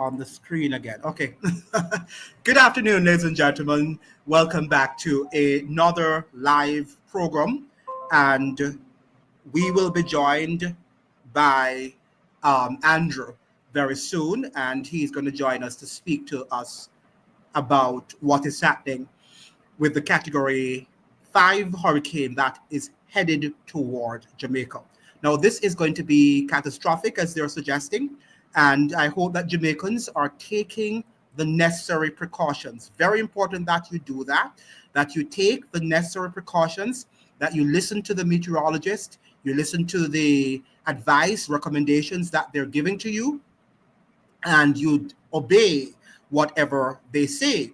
on the screen again. Okay. Good afternoon, ladies and gentlemen. Welcome back to another live program. And we will be joined by Andrew very soon. And he's going to join us to speak to us about what is happening with the Category 5 hurricane that is headed toward Jamaica. Now, this is going to be catastrophic, as they're suggesting, and I hope that Jamaicans are taking the necessary precautions. Very important that you do that, that you take the necessary precautions, that you listen to the meteorologist, you listen to the advice, recommendations that they're giving to you, and you obey whatever they say.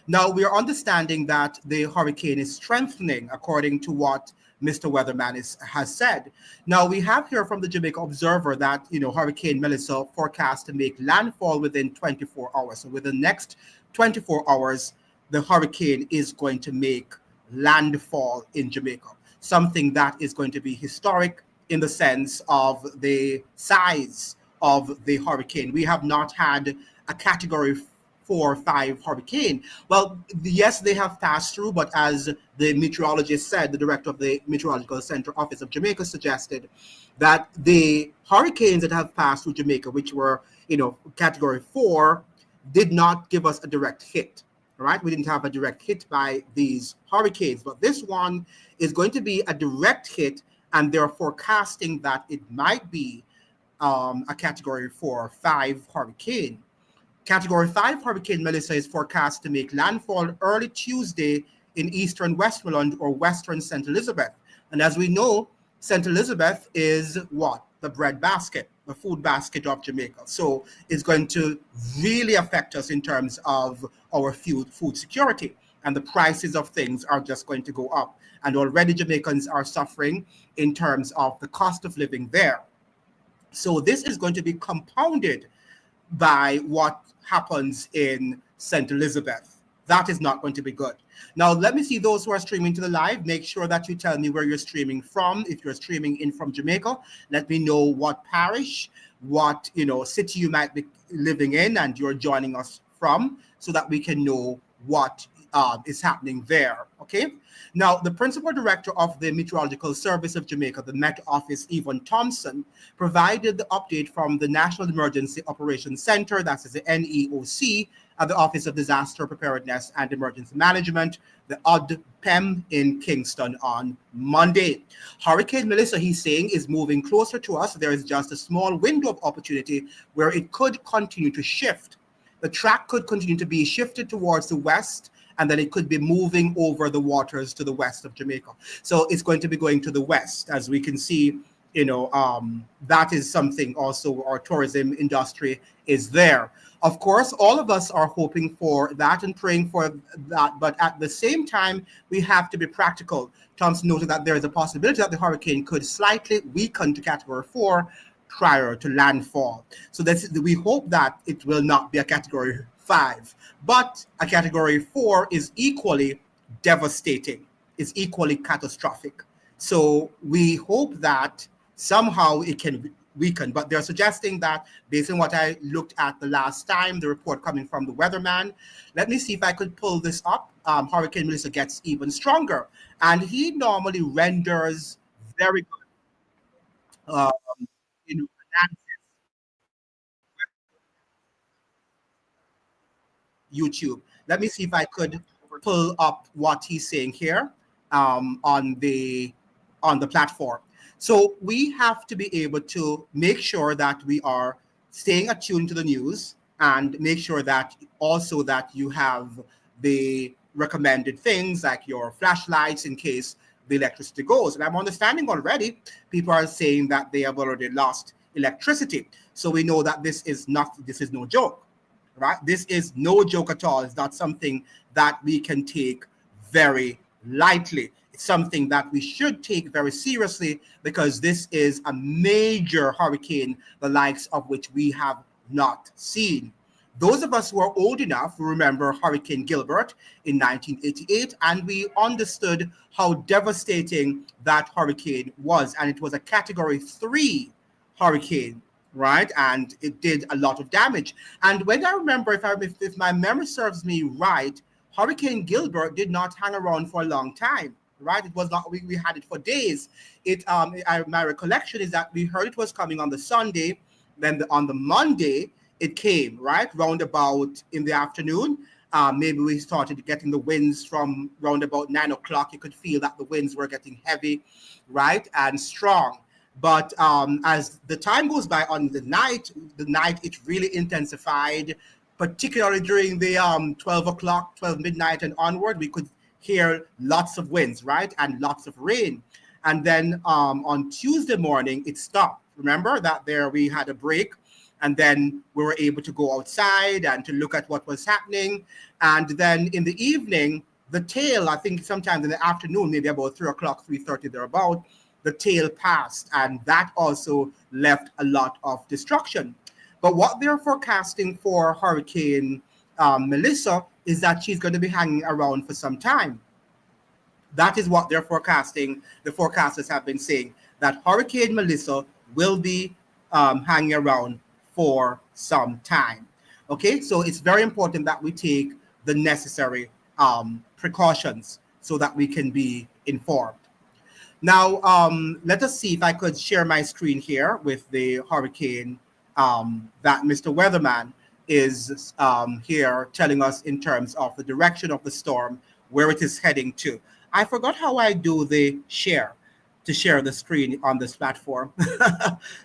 Now, we are understanding that the hurricane is strengthening according to what Mr. Weatherman has said. Now, we have here from the Jamaica Observer that, Hurricane Melissa forecast to make landfall within 24 hours. So within the next 24 hours, the hurricane is going to make landfall in Jamaica, something that is going to be historic in the sense of the size of the hurricane. We have not had a Category 4 or 5 hurricane. Well, yes, they have passed through, but as the meteorologist said, the director of the Meteorological Center Office of Jamaica suggested that the hurricanes that have passed through Jamaica, which were, Category 4, did not give us a direct hit. All right, we didn't have a direct hit by these hurricanes, but this one is going to be a direct hit, and they're forecasting that it might be a Category 4 or 5 hurricane. Category 5 Hurricane Melissa is forecast to make landfall early Tuesday in eastern Westmoreland or western St. Elizabeth. And as we know, St. Elizabeth is what? The bread basket, the food basket of Jamaica. So it's going to really affect us in terms of our food security. And the prices of things are just going to go up. And already Jamaicans are suffering in terms of the cost of living there. So this is going to be compounded by what happens in St. Elizabeth. That is not going to be good. Now, let me see those who are streaming to the live. Make sure that you tell me where you're streaming from. If you're streaming in from Jamaica, let me know what parish, what city you might be living in and you're joining us from, so that we can know what is happening there. Okay. Now, the principal director of the Meteorological Service of Jamaica, the Met Office, Yvonne Thompson, provided the update from the National Emergency Operations Center, that's the NEOC, at the Office of Disaster Preparedness and Emergency Management, the ODPEM in Kingston on Monday. Hurricane Melissa, he's saying, is moving closer to us. There is just a small window of opportunity where it could continue to shift. The track could continue to be shifted towards the west, and then it could be moving over the waters to the west of Jamaica. So it's going to be going to the west. As we can see, that is something also our tourism industry is there. Of course, all of us are hoping for that and praying for that, but at the same time, we have to be practical. Thompson noted that there is a possibility that the hurricane could slightly weaken to Category 4 prior to landfall. So we hope that it will not be a Category 5, but a Category 4 is equally devastating, is equally catastrophic. So we hope that somehow it can weaken, but they're suggesting that based on what I looked at the last time, the report coming from the weatherman, let me see if I could pull this up. Hurricane Melissa gets even stronger, and he normally renders very good analysis. YouTube. Let me see if I could pull up what he's saying here on the platform. So we have to be able to make sure that we are staying attuned to the news and make sure that also that you have the recommended things like your flashlights in case the electricity goes. And I'm understanding already people are saying that they have already lost electricity. So we know that this is no joke. Right? This is no joke at all. It's not something that we can take very lightly. It's something that we should take very seriously because this is a major hurricane, the likes of which we have not seen. Those of us who are old enough remember Hurricane Gilbert in 1988, and we understood how devastating that hurricane was. And it was a Category 3 hurricane right? And it did a lot of damage. And when I remember, if my memory serves me right, Hurricane Gilbert did not hang around for a long time, right? It was not. We had it for days. My recollection is that we heard it was coming on the Sunday, then on the Monday it came, right, roundabout in the afternoon. Maybe we started getting the winds from round about 9 o'clock. You could feel that the winds were getting heavy, right, and strong. But as the time goes by on the night it really intensified, particularly during the 12 o'clock, 12 midnight and onward. We could hear lots of winds, right, and lots of rain. And then on Tuesday morning, it stopped. Remember that there we had a break, and then we were able to go outside and to look at what was happening. And then in the evening, the tail, I think sometimes in the afternoon, maybe about 3 o'clock, 3:30 thereabout, the tail passed, and that also left a lot of destruction. But what they're forecasting for Hurricane Melissa is that she's going to be hanging around for some time. That is what they're forecasting. The forecasters have been saying that Hurricane Melissa will be hanging around for some time. Okay, so it's very important that we take the necessary precautions so that we can be informed. Now, let us see if I could share my screen here with the hurricane that Mr. Weatherman is here telling us in terms of the direction of the storm, where it is heading to. I forgot how I do the share to share the screen on this platform.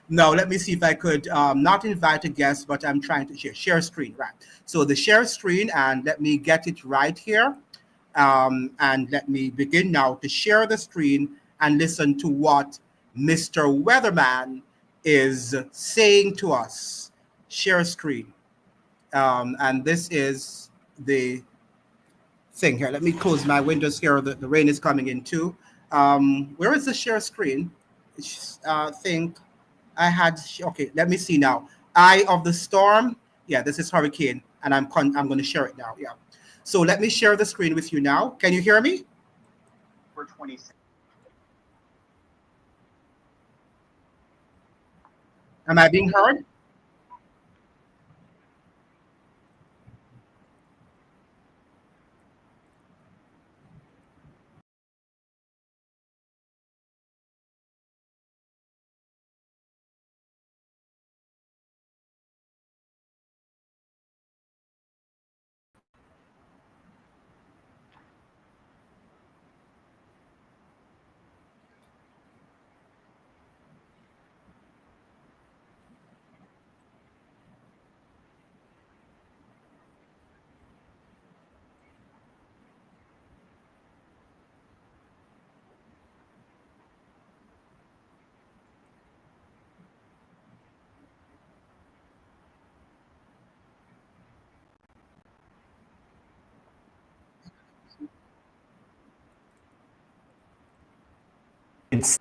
No, let me see if I could not invite a guest, but I'm trying to share screen, right? So the share screen, and let me get it right here. And let me begin now to share the screen and listen to what Mr. Weatherman is saying to us. Share screen. And this is the thing here. Let me close my windows here. The rain is coming in too. Where is the share screen? Think I had. Okay, let me see now. Eye of the storm. Yeah, this is hurricane, and I'm going to share it now. Yeah. So let me share the screen with you now. Can you hear me? For 20. Am I being heard? It's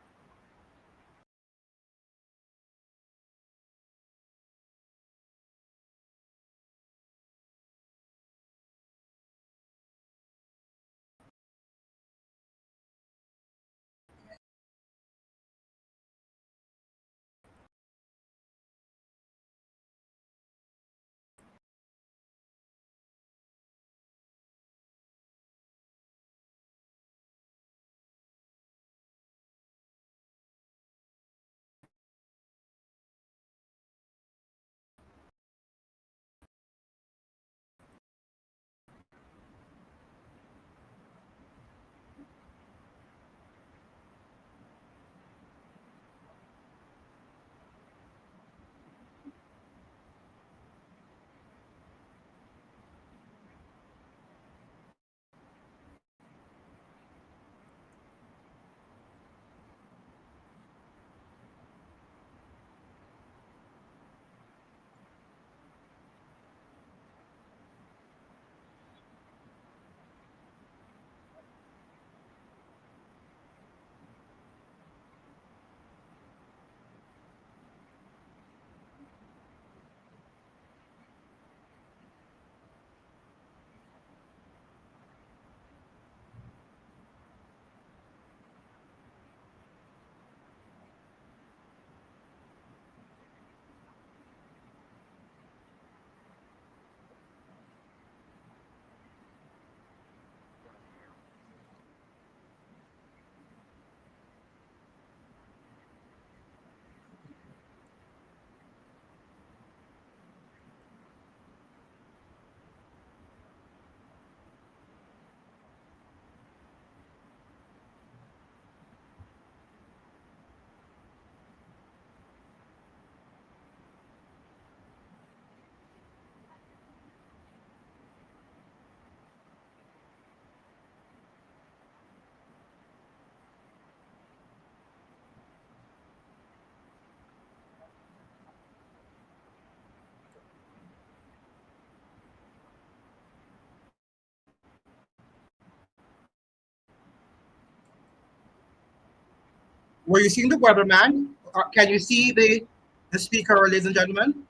Were you seeing the weatherman? Can you see the speaker, ladies and gentlemen?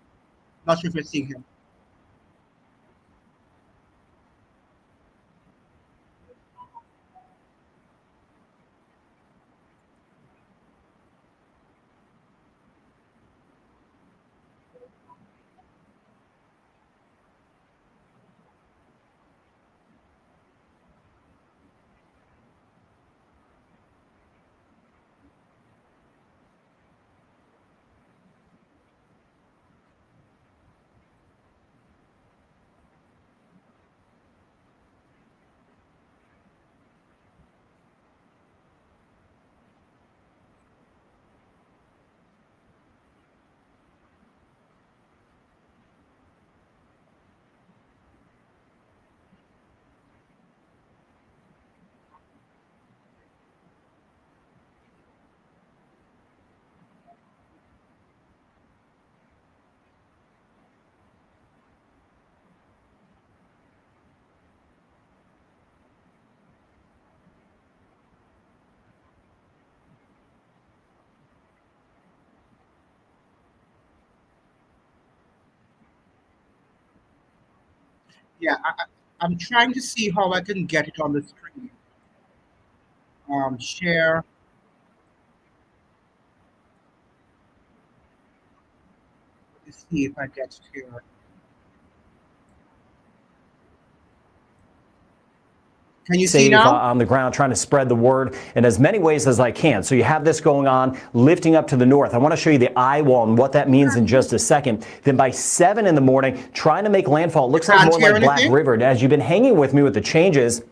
Not sure if you're seeing him. Yeah, I'm trying to see how I can get it on the screen. Share. Let's see if I get it here. Can you see Safe now? on the ground, trying to spread the word in as many ways as I can. So you have this going on, lifting up to the north. I want to show you the eye wall and what that means in just a second. Then by 7 in the morning, trying to make landfall. It looks like Can't more hear like Black anything? River. And as you've been hanging with me with the changes,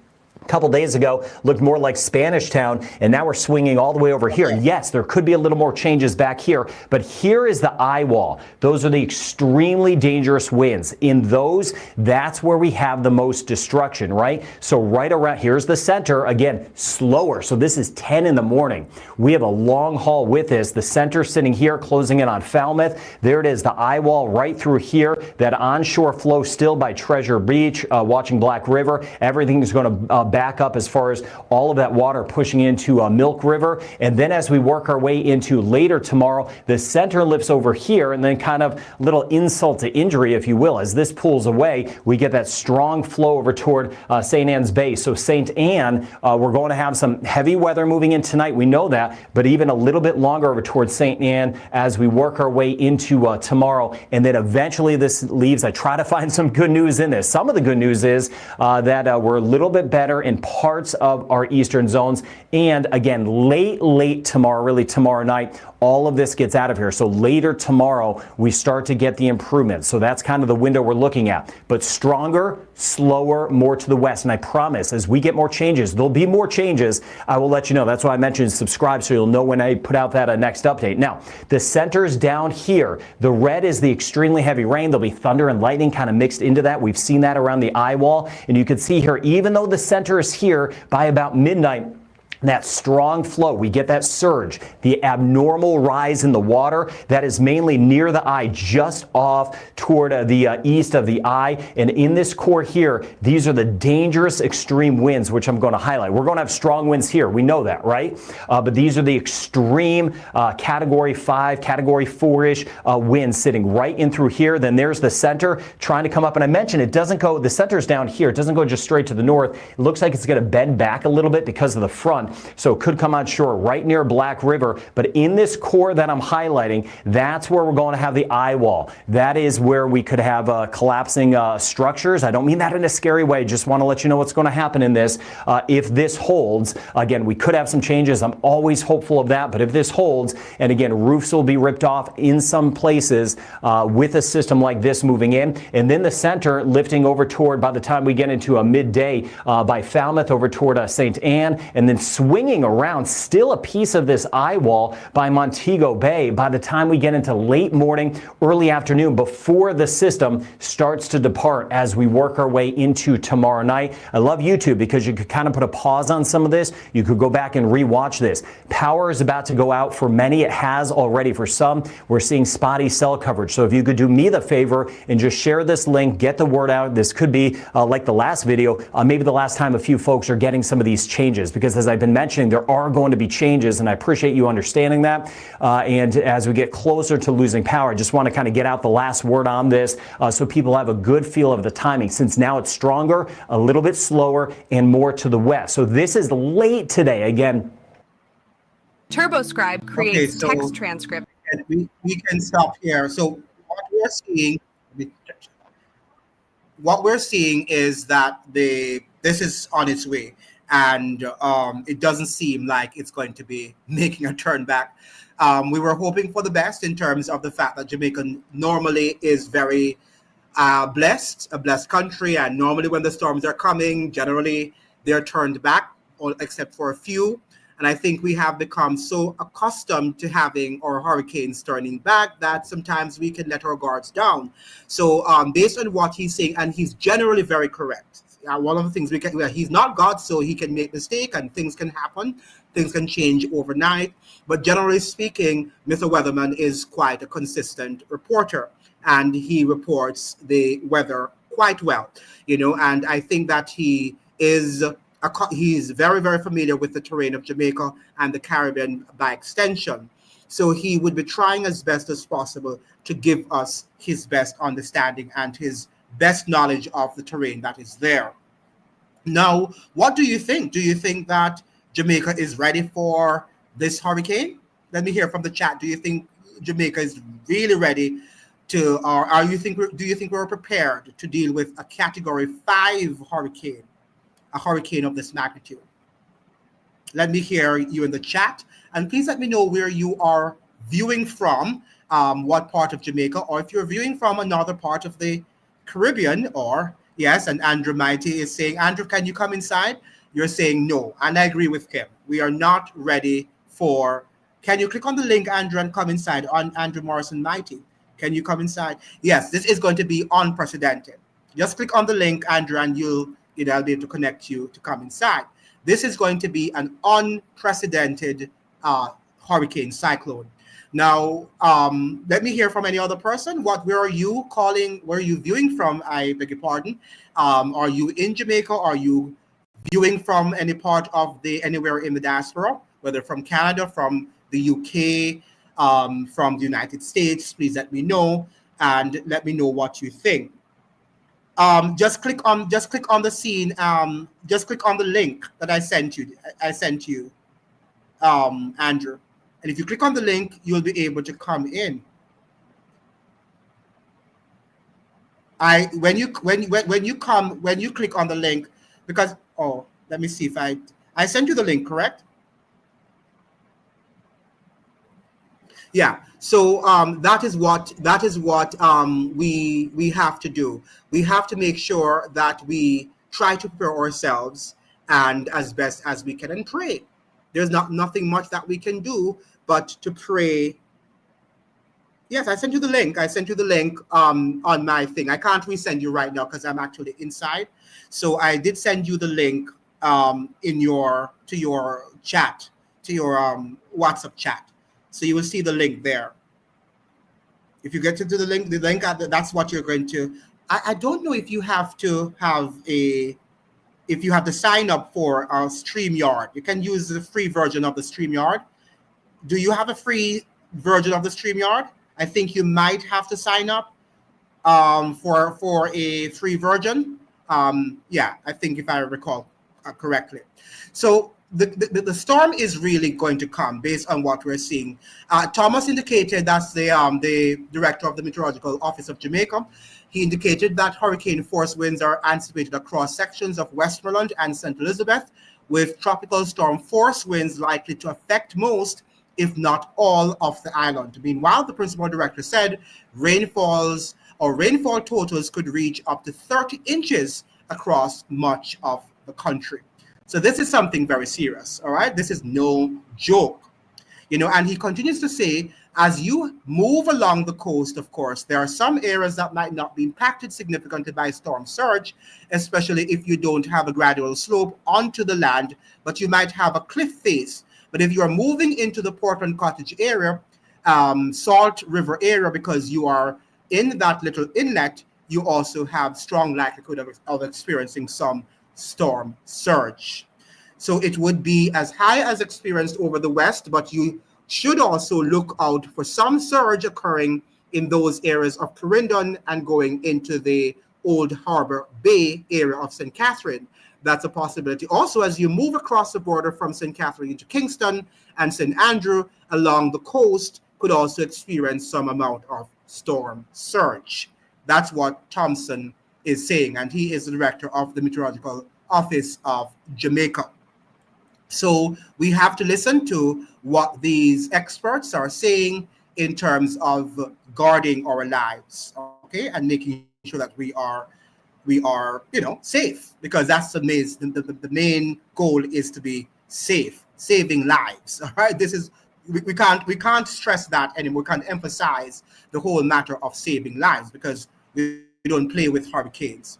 a couple days ago looked more like Spanish Town, and now we're swinging all the way over here. Okay. Yes, there could be a little more changes back here, but here is the eye wall. Those are the extremely dangerous winds. In those, that's where we have the most destruction, right? So right around, here's the center, again, slower. So this is 10 in the morning. We have a long haul with this. The center sitting here, closing in on Falmouth. There it is, the eye wall right through here. That onshore flow still by Treasure Beach, watching Black River. Everything is going to back up as far as all of that water pushing into Milk River. And then as we work our way into later tomorrow, the center lifts over here, and then kind of little insult to injury, if you will. As this pulls away, we get that strong flow over toward St. Anne's Bay. So St. Anne, we're going to have some heavy weather moving in tonight. We know that, but even a little bit longer over towards St. Anne as we work our way into tomorrow. And then eventually this leaves. I try to find some good news in this. Some of the good news is that we're a little bit better in parts of our eastern zones. And again, late tomorrow, really tomorrow night, all of this gets out of here. So later tomorrow, we start to get the improvements. So that's kind of the window we're looking at. But stronger, slower, more to the west. And I promise, as we get more changes, there'll be more changes. I will let you know. That's why I mentioned subscribe, so you'll know when I put out that next update. Now, the center's down here. The red is the extremely heavy rain. There'll be thunder and lightning kind of mixed into that. We've seen that around the eye wall. And you can see here, even though the center is here by about midnight, that strong flow, we get that surge, the abnormal rise in the water that is mainly near the eye, just off toward the east of the eye. And in this core here, these are the dangerous extreme winds, which I'm going to highlight. We're going to have strong winds here. We know that, right? But these are the extreme category 5, category 4-ish winds sitting right in through here. Then there's the center trying to come up. And I mentioned it doesn't go, the center's down here. It doesn't go just straight to the north. It looks like it's going to bend back a little bit because of the front. So it could come on shore right near Black River. But in this core that I'm highlighting, that's where we're going to have the eye wall. That is where we could have collapsing structures. I don't mean that in a scary way. Just want to let you know what's going to happen in this. If this holds, again, we could have some changes. I'm always hopeful of that. But if this holds, and again, roofs will be ripped off in some places with a system like this moving in. And then the center lifting over toward, by the time we get into a midday, by Falmouth over toward St. Anne, and then swinging around still a piece of this eye wall by Montego Bay by the time we get into late morning, early afternoon, before the system starts to depart as we work our way into tomorrow night. I love YouTube because you could kind of put a pause on some of this. You could go back and rewatch this. Power is about to go out for many. It has already for some. We're seeing spotty cell coverage. So if you could do me the favor and just share this link, get the word out. This could be like the last video, maybe the last time a few folks are getting some of these changes, because as I've been been mentioning, there are going to be changes, and I appreciate you understanding that. And as we get closer to losing power, I just want to kind of get out the last word on this so people have a good feel of the timing, since now it's stronger, a little bit slower, and more to the west. So this is late today. Again, TurboScribe Okay, creates so text transcript. and we can stop here. So what we're seeing is that this is on its way, and it doesn't seem like it's going to be making a turn back. We were hoping for the best in terms of the fact that Jamaica normally is very blessed, a blessed country, and normally when the storms are coming, generally they're turned back, except for a few. And I think we have become so accustomed to having our hurricanes turning back that sometimes we can let our guards down. So based on what he's saying, and he's generally very correct. One of the things he's not God, so he can make mistakes and things can happen. Things can change overnight. But generally speaking, Mr. Weatherman is quite a consistent reporter, and he reports the weather quite well, and I think that he's very, very familiar with the terrain of Jamaica and the Caribbean by extension. So he would be trying as best as possible to give us his best understanding and his best knowledge of the terrain that is there. Now, what do you think? Do you think that Jamaica is ready for this hurricane? Let me hear from the chat. Do you think Jamaica is really ready to, or do you think we're prepared to deal with a Category 5 hurricane? A hurricane of this magnitude? Let me hear you in the chat, and please let me know where you are viewing from, what part of Jamaica, or if you're viewing from another part of the Caribbean, or yes, and Andrew Mighty is saying, Andrew, can you come inside? You're saying no, and I agree with Kim. We are not ready for, can you click on the link, Andrew, and come inside on Andrew Morrison Mighty? Can you come inside? Yes, this is going to be unprecedented. Just click on the link, Andrew, and I'll be able to connect you to come inside. This is going to be an unprecedented hurricane cyclone. Now, let me hear from any other person. Where are you calling? Where are you viewing from? I beg your pardon. Are you in Jamaica? Are you viewing from any part of anywhere in the diaspora, whether from Canada, from the UK, from the United States? Please let me know, and let me know what you think. Just click on the scene. Just click on the link that I sent you, Andrew. And if you click on the link, you'll be able to come in. When you click on the link, because let me see if I sent you the link, correct? Yeah. So that is what we have to do. We have to make sure that we try to prepare ourselves and as best as we can and pray. There's nothing much that we can do but to pray. Yes, I sent you the link. On my thing. I can't resend you right now because I'm actually inside. So I did send you the link to your chat, to your WhatsApp chat. So you will see the link there. If you get into the link, that's what you're going to. I don't know if you have to sign up for a StreamYard. You can use the free version of the StreamYard. Do you have a free version of the StreamYard? I think you might have to sign up for a free version. Yeah, I think if I recall correctly. So the storm is really going to come based on what we're seeing. Thomas indicated, that's the director of the Meteorological Office of Jamaica. He indicated that hurricane force winds are anticipated across sections of Westmoreland and St. Elizabeth, with tropical storm force winds likely to affect most, if not all, of the island. Meanwhile, the principal director said rainfall totals could reach up to 30 inches across much of the country. So this is something very serious, all right? This is no joke. And he continues to say, as you move along the coast, of course, there are some areas that might not be impacted significantly by storm surge, especially if you don't have a gradual slope onto the land, but you might have a cliff face. But if you are moving into the Portland Cottage area, Salt River area, because you are in that little inlet, you also have strong likelihood of experiencing some storm surge. So it would be as high as experienced over the west, but you should also look out for some surge occurring in those areas of Clarendon and going into the Old Harbor Bay area of St. Catherine. That's a possibility. Also, as you move across the border from St. Catherine into Kingston and St. Andrew along the coast, could also experience some amount of storm surge. That's what Thompson is saying, and he is the director of the Meteorological Office of Jamaica. So we have to listen to what these experts are saying in terms of guarding our lives, okay, and making sure that we are safe, because that's the main goal is to be safe, saving lives. All right, this is we can't stress that anymore. We can't emphasize the whole matter of saving lives, because we don't play with hurricanes.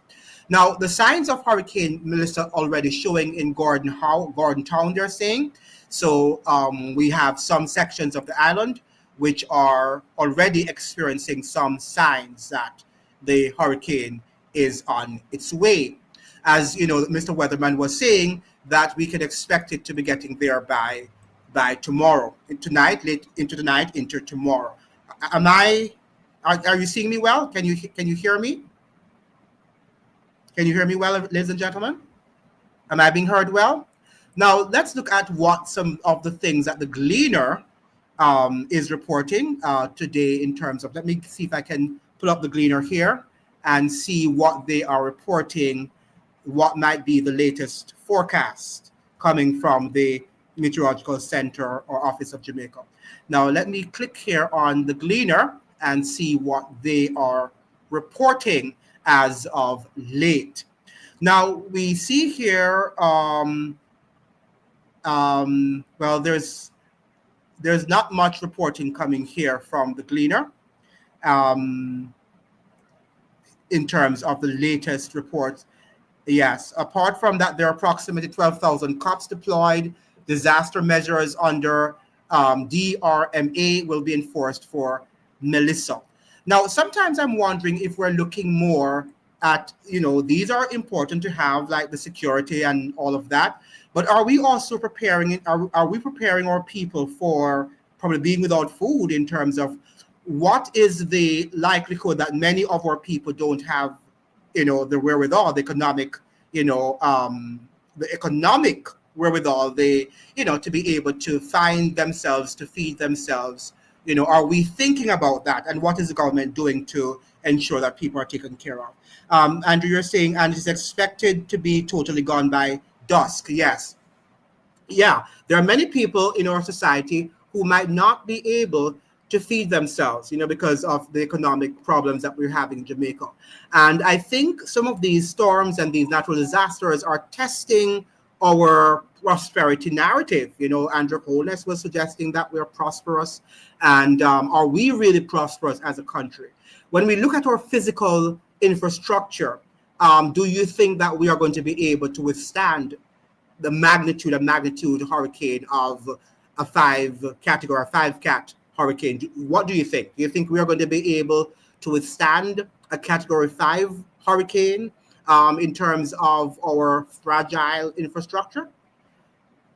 Now, the signs of Hurricane Melissa already showing in Gordon Town, they're saying. So we have some sections of the island which are already experiencing some signs that the hurricane is on its way. As you know, Mr. Weatherman was saying that we can expect it to be getting there by tomorrow, tonight, late into the night, into tomorrow. Am I? Are you seeing me well? Can you hear me? Can you hear me well, ladies and gentlemen? Am I being heard well? Now, let's look at what some of the things that the Gleaner is reporting today in terms of, let me see if I can pull up the Gleaner here and see what they are reporting, what might be the latest forecast coming from the Meteorological Center or Office of Jamaica. Now, let me click here on the Gleaner and see what they are reporting as of late. Now, we see here, well, there's not much reporting coming here from the Gleaner in terms of the latest reports. Yes, apart from that, there are approximately 12,000 cops deployed. Disaster measures under DRMA will be enforced for Melissa. Now, sometimes I'm wondering if we're looking more at, these are important to have, like the security and all of that, but are we also preparing, are we preparing our people for probably being without food, in terms of what is the likelihood that many of our people don't have, the wherewithal, the economic, the economic wherewithal, to be able to find themselves, to feed themselves. Are we thinking about that? And what is the government doing to ensure that people are taken care of? Andrew, you're saying, and it's expected to be totally gone by dusk. Yes. Yeah, there are many people in our society who might not be able to feed themselves, because of the economic problems that we're having in Jamaica. And I think some of these storms and these natural disasters are testing our prosperity narrative. Andrew Holness was suggesting that we're prosperous, and are we really prosperous as a country? When we look at our physical infrastructure, do you think that we are going to be able to withstand the magnitude hurricane of a 5 category, a 5 cat hurricane? What do you think? Do you think we are going to be able to withstand a category 5 hurricane in terms of our fragile infrastructure?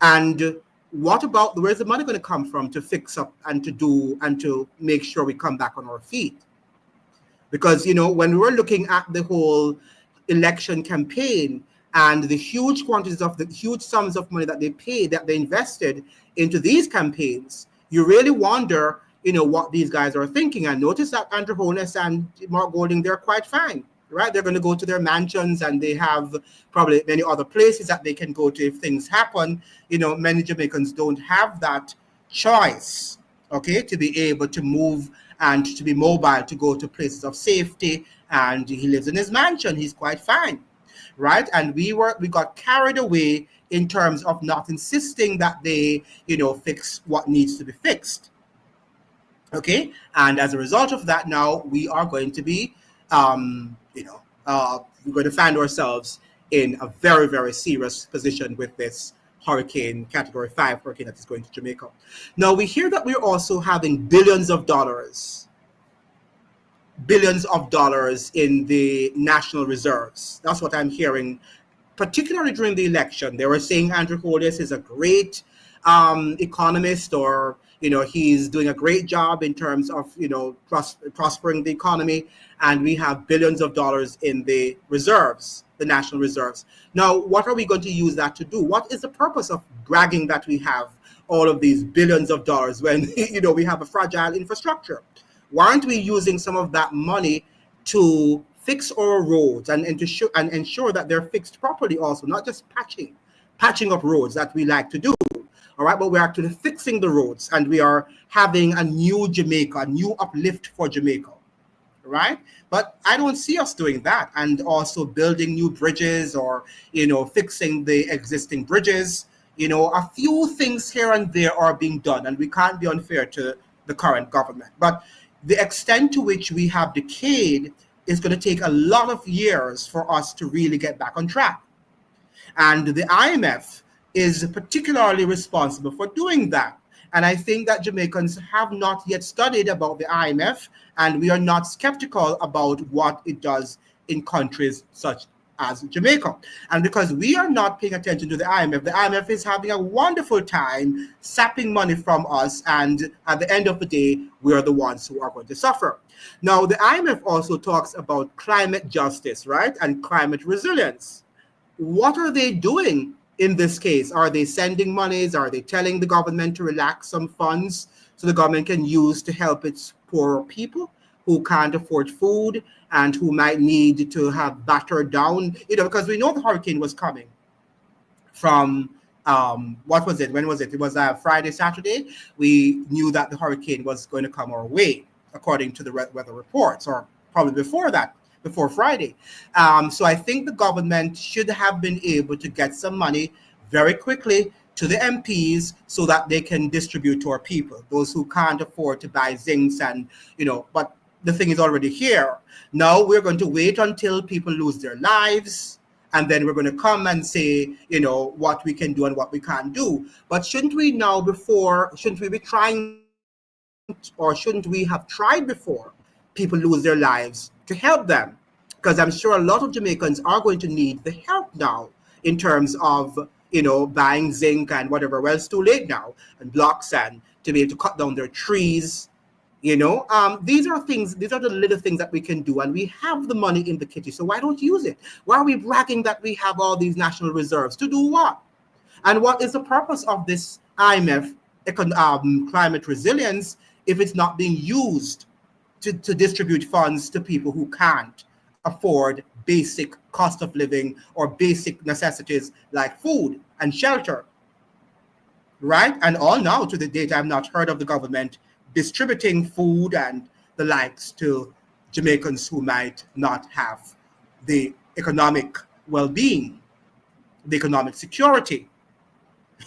And what about, where's the money going to come from to fix up and to do and to make sure we come back on our feet? Because, when we were looking at the whole election campaign and the huge quantities of the huge sums of money that they paid, that they invested into these campaigns, you really wonder, what these guys are thinking. And notice that Andrew Holness and Mark Golding, they're quite fine, right? They're going to go to their mansions, and they have probably many other places that they can go to if things happen. Many Jamaicans don't have that choice, okay, to be able to move and to be mobile, to go to places of safety. And he lives in his mansion. He's quite fine, right? And we got carried away in terms of not insisting that they, fix what needs to be fixed. Okay, and as a result of that, now we are going to be, we're going to find ourselves in a very, very serious position with this hurricane, category 5 hurricane that is going to Jamaica. Now, we hear that we're also having billions of dollars in the national reserves. That's what I'm hearing particularly during the election. They were saying Andrew Holness is a great economist, or he's doing a great job in terms of prospering the economy, and we have billions of dollars in the reserves, the national reserves. Now, what are we going to use that to do? What is the purpose of bragging that we have all of these billions of dollars when we have a fragile infrastructure? Why aren't we using some of that money to fix our roads and to ensure that they're fixed properly also, not just patching up roads that we like to do, all right, but we're actually fixing the roads, and we are having a new Jamaica, a new uplift for Jamaica, right? But I don't see us doing that, and also building new bridges, or fixing the existing bridges. A few things here and there are being done, and we can't be unfair to the current government, but the extent to which we have decayed is going to take a lot of years for us to really get back on track. And the IMF is particularly responsible for doing that. And I think that Jamaicans have not yet studied about the IMF, and we are not skeptical about what it does in countries such as Jamaica. And because we are not paying attention to the IMF is having a wonderful time sapping money from us, and at the end of the day, we are the ones who are going to suffer. Now, the IMF also talks about climate justice, right, and climate resilience. What are they doing in this case? Are they sending monies? Are they telling the government to relax some funds so the government can use to help its poorer people who can't afford food and who might need to have battered down? Because we know the hurricane was coming from, what was it? When was it? It was Friday, Saturday. We knew that the hurricane was going to come our way, according to the weather reports, or probably before that, before Friday. So I think the government should have been able to get some money very quickly to the MPs so that they can distribute to our people, those who can't afford to buy zincs and, but the thing is already here. Now we're going to wait until people lose their lives, and then we're going to come and say, what we can do and what we can't do. But shouldn't we be trying, or shouldn't we have tried before people lose their lives to help them? Because I'm sure a lot of Jamaicans are going to need the help now in terms of, buying zinc and whatever. Well, it's too late now, and blocks, and to be able to cut down their trees. These are the little things that we can do, and we have the money in the kitty. So why don't you use it? Why are we bragging that we have all these national reserves? To do what? And what is the purpose of this IMF climate resilience if it's not being used to distribute funds to people who can't afford basic cost of living or basic necessities like food and shelter, right? And all now to the date, I've not heard of the government distributing food and the likes to Jamaicans who might not have the economic well-being, the economic security.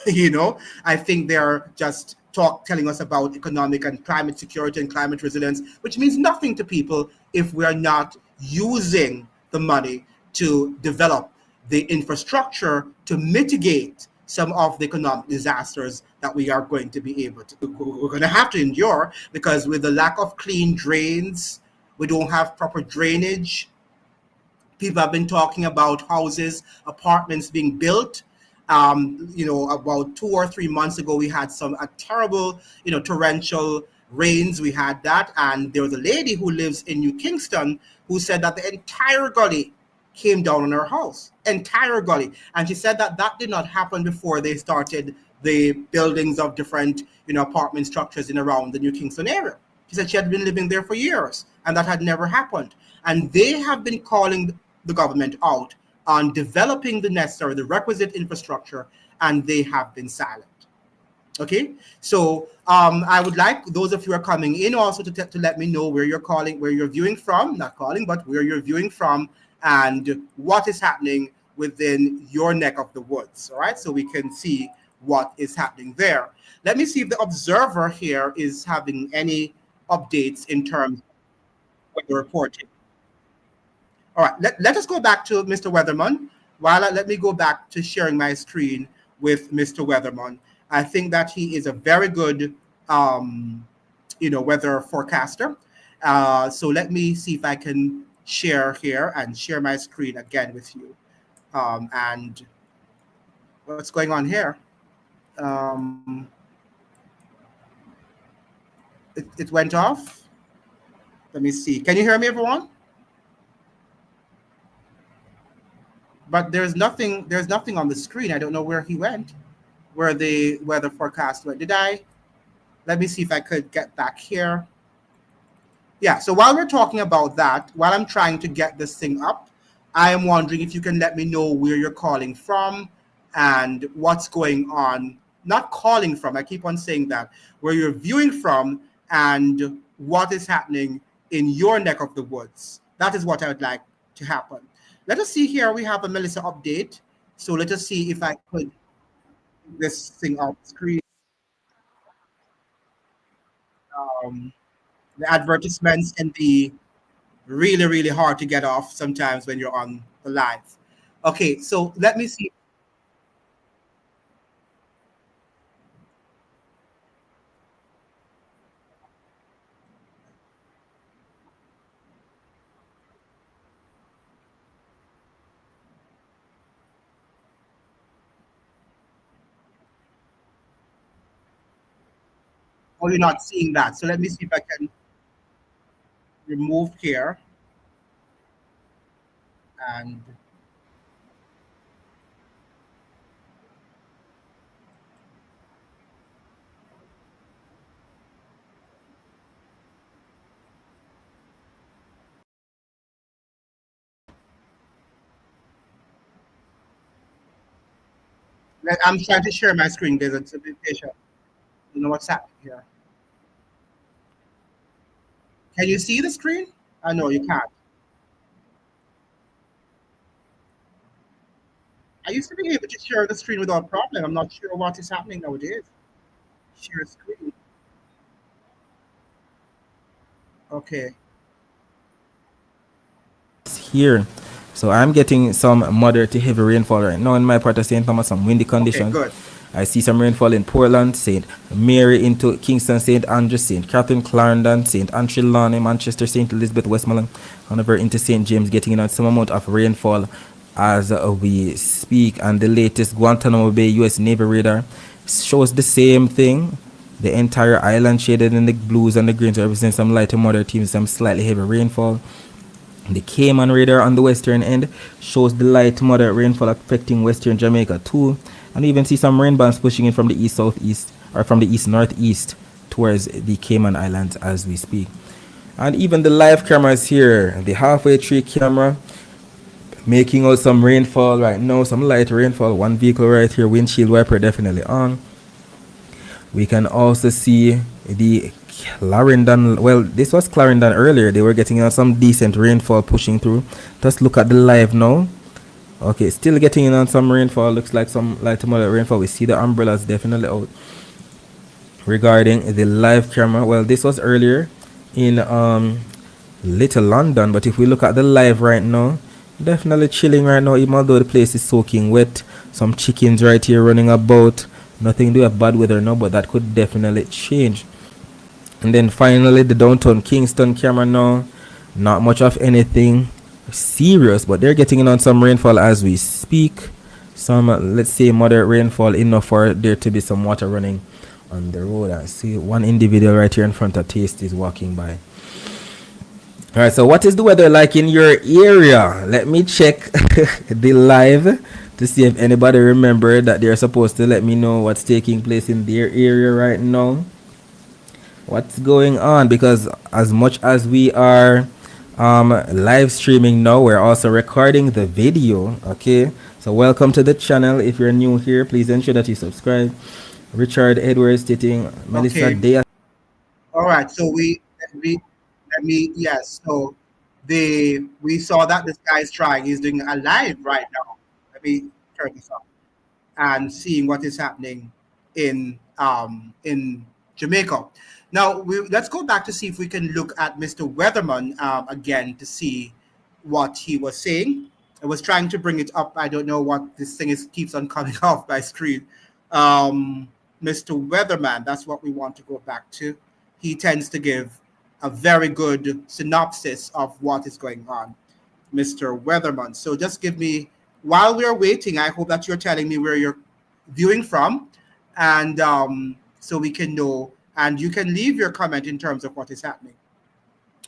I think they're just telling us about economic and climate security and climate resilience, which means nothing to people if we are not using the money to develop the infrastructure to mitigate some of the economic disasters that we are going to be able to, we're going to have to endure, because with the lack of clean drains, we don't have proper drainage. People have been talking about houses, apartments being built. About 2 or 3 months ago, we had a terrible, torrential rains. We had that, and there was a lady who lives in New Kingston who said that the entire gully came down on her house, entire gully. And she said that did not happen before they started the buildings of different, apartment structures in around the New Kingston area. She said she had been living there for years, and that had never happened. And they have been calling the government out on developing the requisite infrastructure, and they have been silent. Okay, so I would like those of you who are coming in also to let me know where you're viewing from, not calling, but where you're viewing from, and what is happening within your neck of the woods. All right, so we can see what is happening there. Let me see if the observer here is having any updates in terms of the reporting. All right, let us go back to Mr. Weatherman. Let me go back to sharing my screen with Mr. Weatherman. I think that he is a very good, weather forecaster. So let me see if I can share here and share my screen again with you. And what's going on here? Um, it went off. Let me see. Can you hear me, everyone? But there's nothing. There's nothing on the screen. I don't know where he went. Where the weather forecast went. Did I? Let me see if I could get back here. Yeah, so while we're talking about that, while I'm trying to get this thing up, I am wondering if you can let me know where you're calling from and what's going on. Not calling from, I keep on saying that, where you're viewing from and what is happening in your neck of the woods. That is what I would like to happen. Let us see here. We have a Melissa update. So let us see if I could this thing off screen. Um, the advertisements can be really, really hard to get off sometimes when you're on the live. Okay, so let me see. Oh, you're not seeing that. So let me see if I can remove here and I'm trying to share my screen. There's a patient. You know what's happening here. Can you see the screen? I know you can't. I used to be able to share the screen without problem. I'm not sure what is happening nowadays. Share screen. Okay. Here. So I'm getting some moderate to heavy rainfall right now in my part of St. Thomas, some windy Okay, conditions. good. I see some rainfall in Portland, St. Mary into Kingston, St. Andrews, St. Catherine, Clarendon, St. Antry, Lawney, Manchester, St. Elizabeth, Westmoreland, Hanover into St. James, getting in on some amount of rainfall as we speak. And the latest Guantanamo Bay U.S. Navy radar shows the same thing. The entire island shaded in the blues and the greens represent some light to moderate teams, some slightly heavy rainfall. The Cayman radar on the western end shows the light to moderate rainfall affecting western Jamaica too. And you even see some rain bands pushing in from the east southeast or from the east northeast towards the Cayman Islands as we speak. And even the live cameras here, the halfway tree camera making out some rainfall right now, some light rainfall. One vehicle right here, windshield wiper definitely on. We can also see the Clarendon. Well, this was Clarendon earlier. They were getting some decent rainfall pushing through. Just look at the live now. Okay, still getting in on some rainfall. Looks like some light to moderate rainfall. We see the umbrellas definitely out. Regarding the live camera, well, this was earlier in Little London, but if we look at the live right now, definitely chilling right now, even though the place is soaking wet. Some chickens right here running about. Nothing to do with bad weather now, but that could definitely change. And then finally, the downtown Kingston camera now. Not much of anything serious, but they're getting in on some rainfall as we speak. Some, let's say, moderate rainfall enough for there to be some water running on the road. I see one individual right here in front of Taste is walking by. All right, so what is the weather like in your area? Let me check the live to see if anybody remember that they're supposed to let me know what's taking place in their area right now. What's going on? Because as much as we are live streaming now, we're also recording the video. Okay, so welcome to the channel. If you're new here, please ensure that you subscribe. Richard Edwards stating Melissa Okay. Day. All right. So let me yes. So we saw that this guy is trying. He's doing a live right now. Let me turn this on and seeing what is happening in Jamaica. Now let's go back to see if we can look at Mr. Weatherman again to see what he was saying. I was trying to bring it up. I don't know what this thing is keeps on coming off my screen. Um, Mr. Weatherman, that's what we want to go back to. He tends to give a very good synopsis of what is going on, Mr. Weatherman. So just give me while we're waiting, I hope that you're telling me where you're viewing from, and so we can know, and you can leave your comment in terms of what is happening.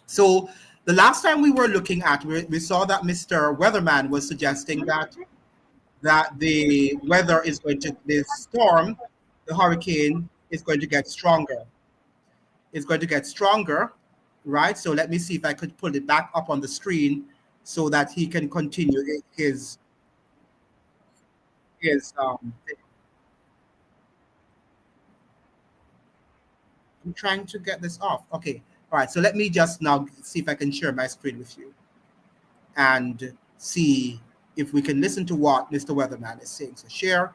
So the last time we were looking at, we saw that Mr. Weatherman was suggesting that the weather is going to, the storm, the hurricane is going to get stronger. It's going to get stronger, right? So let me see if I could put it back up on the screen so that he can continue his I'm trying to get this off. Okay. All right. So let me just now see if I can share my screen with you and see if we can listen to what Mr. Weatherman is saying. So share.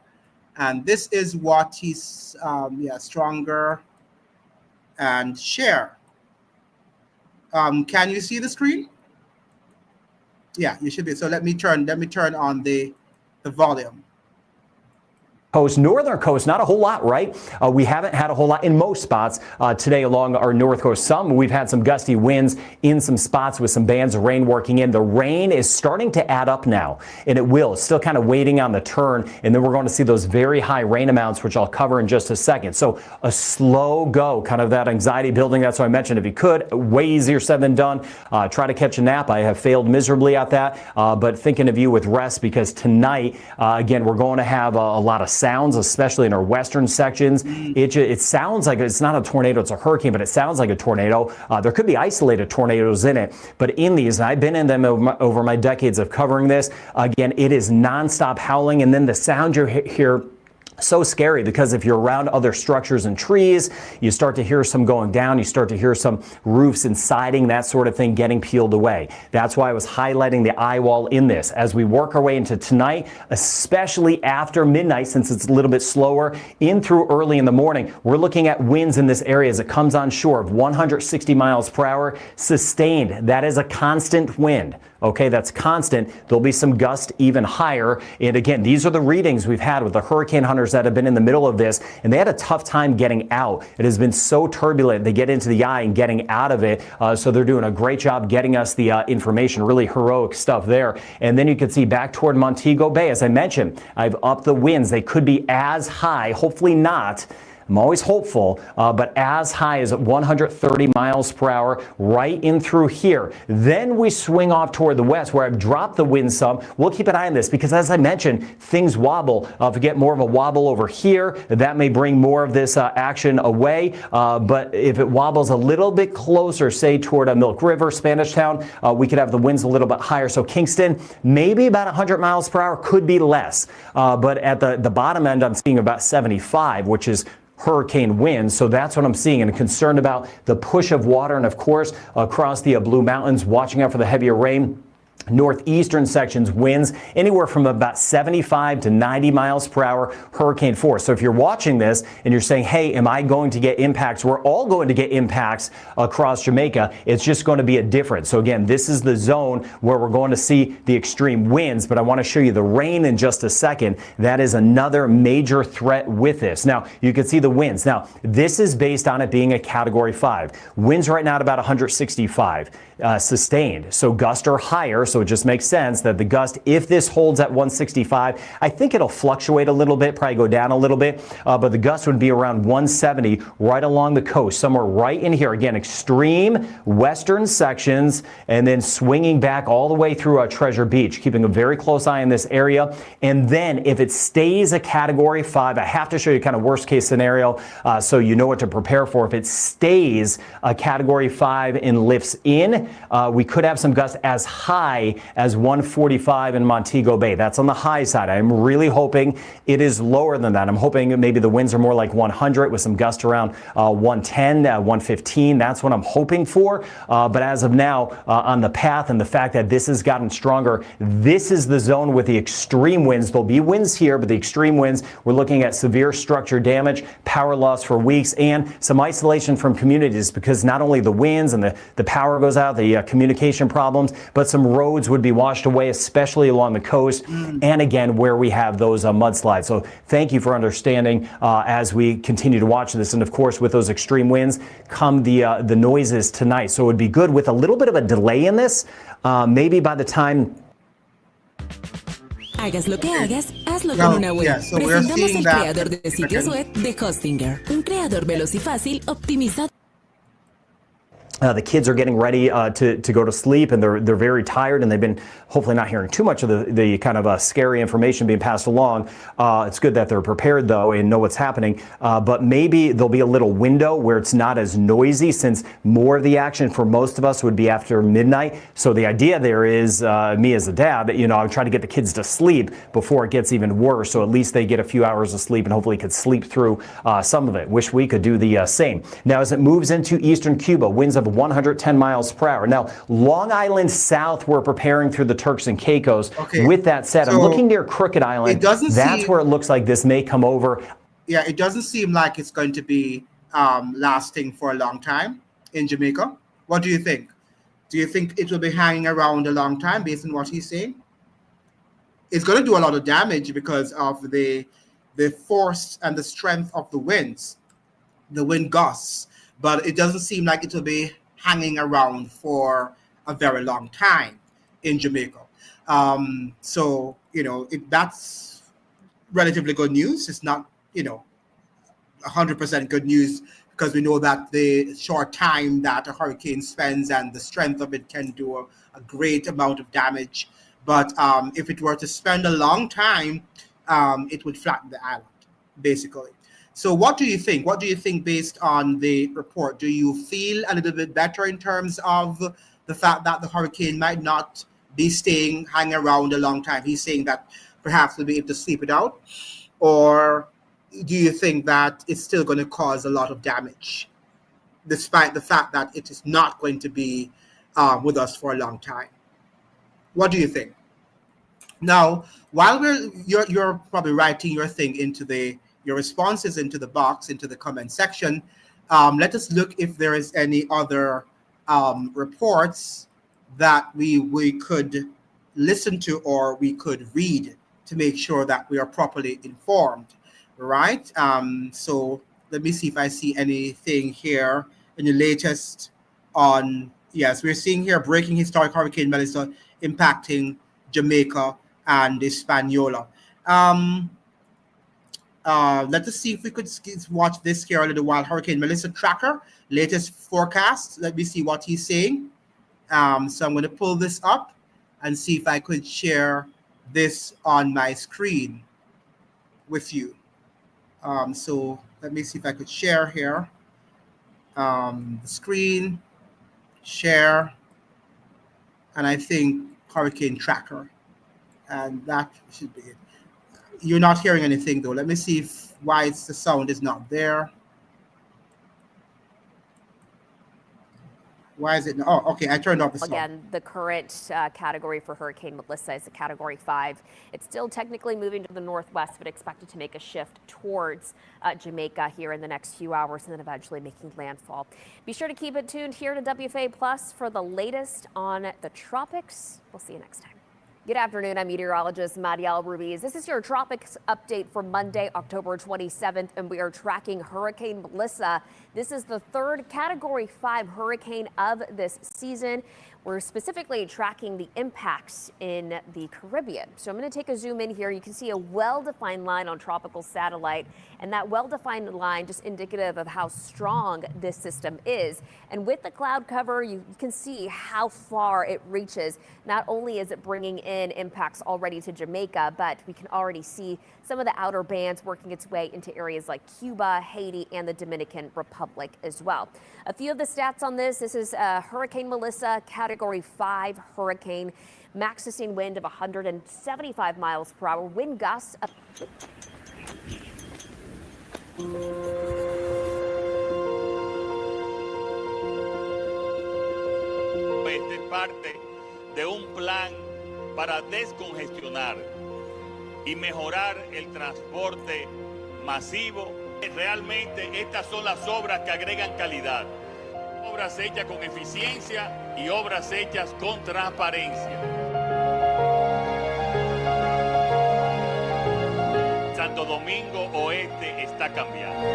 And this is what he's, stronger and share. Can you see the screen? Yeah, you should be. So let me turn on the volume. Coast, northern coast, not a whole lot, right? We haven't had a whole lot in most spots today along our north coast. We've had some gusty winds in some spots with some bands of rain working in. The rain is starting to add up now, and it will. It's still kind of waiting on the turn, and then we're going to see those very high rain amounts, which I'll cover in just a second. So a slow go, kind of that anxiety building. That's what I mentioned. If you could, way easier said than done. Try to catch a nap. I have failed miserably at that, but thinking of you with rest, because tonight, again, we're going to have a lot of sounds, especially in our western sections. It sounds like it's not a tornado, it's a hurricane, but it sounds like a tornado. There could be isolated tornadoes in it, but in these, and I've been in them over my decades of covering this, again, it is nonstop howling, and then the sound you hear, so scary, because if you're around other structures and trees, you start to hear some going down, you start to hear some roofs and siding, that sort of thing getting peeled away. That's why I was highlighting the eye wall in this. As we work our way into tonight, especially after midnight, since it's a little bit slower, in through early in the morning, we're looking at winds in this area as it comes on shore of 160 miles per hour, sustained. That is a constant wind. Okay, that's constant. There'll be some gust even higher. And again, these are the readings we've had with the hurricane hunters that have been in the middle of this, and they had a tough time getting out. It has been so turbulent. They get into the eye and getting out of it. So they're doing a great job getting us the information, really heroic stuff there. And then you can see back toward Montego Bay, as I mentioned, I've upped the winds. They could be as high, hopefully not. I'm always hopeful, but as high as 130 miles per hour right in through here. Then we swing off toward the west, where I've dropped the wind some. We'll keep an eye on this, because as I mentioned, things wobble. If we get more of a wobble over here, that may bring more of this action away. But if it wobbles a little bit closer, say toward Milk River, Spanish Town, we could have the winds a little bit higher. So Kingston, maybe about 100 miles per hour, could be less. But at the bottom end, I'm seeing about 75, which is hurricane winds. So that's what I'm seeing, and concerned about the push of water, and of course across the Blue Mountains, watching out for the heavier rain. Northeastern sections, winds anywhere from about 75 to 90 miles per hour, hurricane force. So if you're watching this and you're saying, hey, am I going to get impacts? We're all going to get impacts across Jamaica. It's just going to be a difference. So again, this is the zone where we're going to see the extreme winds, but I want to show you the rain in just a second. That is another major threat with this. Now, you can see the winds. Now, this is based on it being a Category 5. Winds right now at about 165. Sustained. So gusts are higher, so it just makes sense that the gust, if this holds at 165, I think it'll fluctuate a little bit, probably go down a little bit, but the gust would be around 170 right along the coast, somewhere right in here. Again, extreme western sections, and then swinging back all the way through Treasure Beach, keeping a very close eye in this area. And then if it stays a Category 5, I have to show you kind of worst case scenario, so you know what to prepare for. If it stays a Category 5 and lifts in, we could have some gusts as high as 145 in Montego Bay. That's on the high side. I'm really hoping it is lower than that. I'm hoping maybe the winds are more like 100 with some gusts around 110, 115. That's what I'm hoping for. But as of now, on the path and the fact that this has gotten stronger, this is the zone with the extreme winds. There'll be winds here, but the extreme winds, we're looking at severe structure damage, power loss for weeks, and some isolation from communities, because not only the winds and the power goes out, the communication problems, but some roads would be washed away, especially along the coast, and again where we have those mudslides. So thank you for understanding as we continue to watch this. And of course, with those extreme winds come the noises tonight. So it would be good with a little bit of a delay in this. Maybe by the time Hagas lo que Okay. hagas, hazlo Well, con una web. yeah, so we're Presentamos seeing el that creador de sitios web de Hostinger, un creador veloz y fácil optimizado. The kids are getting ready to go to sleep, and they're very tired, and they've been hopefully not hearing too much of the kind of scary information being passed along. It's good that they're prepared, though, and know what's happening. But maybe there'll be a little window where it's not as noisy, since more of the action for most of us would be after midnight. So the idea there is, me as a dad, I try to get the kids to sleep before it gets even worse, so at least they get a few hours of sleep and hopefully could sleep through some of it. Wish we could do the same. Now, as it moves into eastern Cuba, winds of 110 miles per hour. Now, Long Island South, we're preparing through the Turks and Caicos. Okay. With that said, I'm So, looking near Crooked Island. it doesn't That's seem- where it looks like this may come over. Yeah, it doesn't seem like it's going to be lasting for a long time in Jamaica. What do you think? Do you think it will be hanging around a long time based on what he's saying? It's going to do a lot of damage because of the force and the strength of the winds, the wind gusts. But it doesn't seem like it will be hanging around for a very long time in Jamaica. So, that's relatively good news. It's not, 100% good news, because we know that the short time that a hurricane spends and the strength of it can do a great amount of damage. But if it were to spend a long time, it would flatten the island, basically. So what do you think? What do you think based on the report? Do you feel a little bit better in terms of the fact that the hurricane might not be hanging around a long time? He's saying that perhaps we'll be able to sleep it out. Or do you think that it's still going to cause a lot of damage, despite the fact that it is not going to be with us for a long time? What do you think? Now, while you're probably writing your thing your responses into the box, into the comment section, let us look if there is any other reports that we could listen to or we could read to make sure that we are properly informed, right? So let me see if I see anything here in the latest on, yes, we're seeing here breaking historic Hurricane Melissa impacting Jamaica and Hispaniola. Let us see if we could watch this here a little while. Hurricane Melissa tracker, latest forecast. Let me see what he's saying. So I'm going to pull this up and see if I could share this on my screen with you. So let me see if I could share here. The screen, share, and I think hurricane tracker. And that should be it. You're not hearing anything though. Let me see why the sound is not there. Why is it not? Oh, okay, I turned off the sound. Again, the current category for Hurricane Melissa is a Category 5. It's still technically moving to the northwest, but expected to make a shift towards Jamaica here in the next few hours and then eventually making landfall. Be sure to keep it tuned here to WFA Plus for the latest on the tropics. We'll see you next time. Good afternoon. I'm meteorologist Mariel Ruiz. This is your tropics update for Monday, October 27th, and we are tracking Hurricane Melissa. This is the third Category 5 hurricane of this season. We're specifically tracking the impacts in the Caribbean. So I'm going to take a zoom in here. You can see a well-defined line on tropical satellite, and that well-defined line just indicative of how strong this system is. And with the cloud cover, you can see how far it reaches. Not only is it bringing in impacts already to Jamaica, but we can already see some of the outer bands working its way into areas like Cuba, Haiti, and the Dominican Republic as well. A few of the stats on this. This is Hurricane Melissa, Category 5 hurricane. Max sustained wind of 175 miles per hour. Wind gusts of Este es parte de un plan para descongestionar y mejorar el transporte masivo. Realmente estas son las obras que agregan calidad. Obras hechas con eficiencia y obras hechas con transparencia. Santo Domingo Oeste está cambiando.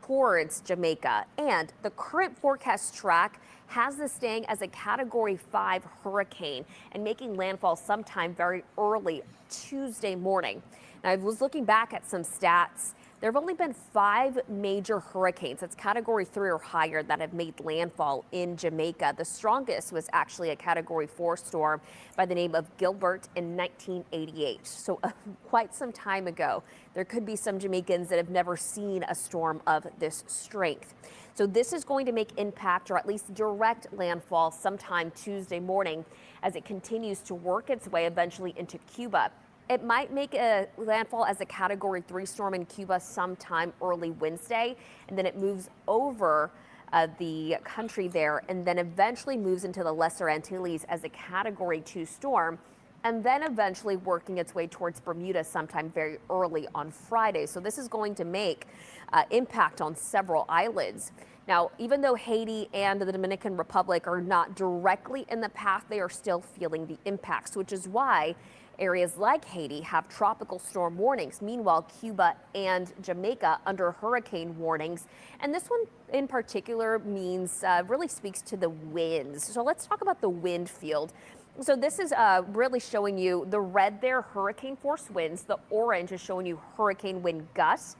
towards Jamaica. And the current forecast track has this staying as a Category 5 hurricane and making landfall sometime very early Tuesday morning. Now, I was looking back at some stats. There have only been 5 major hurricanes, that's Category 3 or higher, that have made landfall in Jamaica. The strongest was actually a Category 4 storm by the name of Gilbert in 1988. So quite some time ago. There could be some Jamaicans that have never seen a storm of this strength. So this is going to make impact, or at least direct landfall, sometime Tuesday morning as it continues to work its way eventually into Cuba. It might make a landfall as a Category 3 storm in Cuba sometime early Wednesday, and then it moves over the country there, and then eventually moves into the Lesser Antilles as a Category 2 storm, and then eventually working its way towards Bermuda sometime very early on Friday. So this is going to make impact on several islands. Now, even though Haiti and the Dominican Republic are not directly in the path, they are still feeling the impacts, which is why areas like Haiti have tropical storm warnings. Meanwhile, Cuba and Jamaica under hurricane warnings. And this one in particular means really speaks to the winds. So let's talk about the wind field. So this is really showing you the red there, hurricane force winds. The orange is showing you hurricane wind gusts.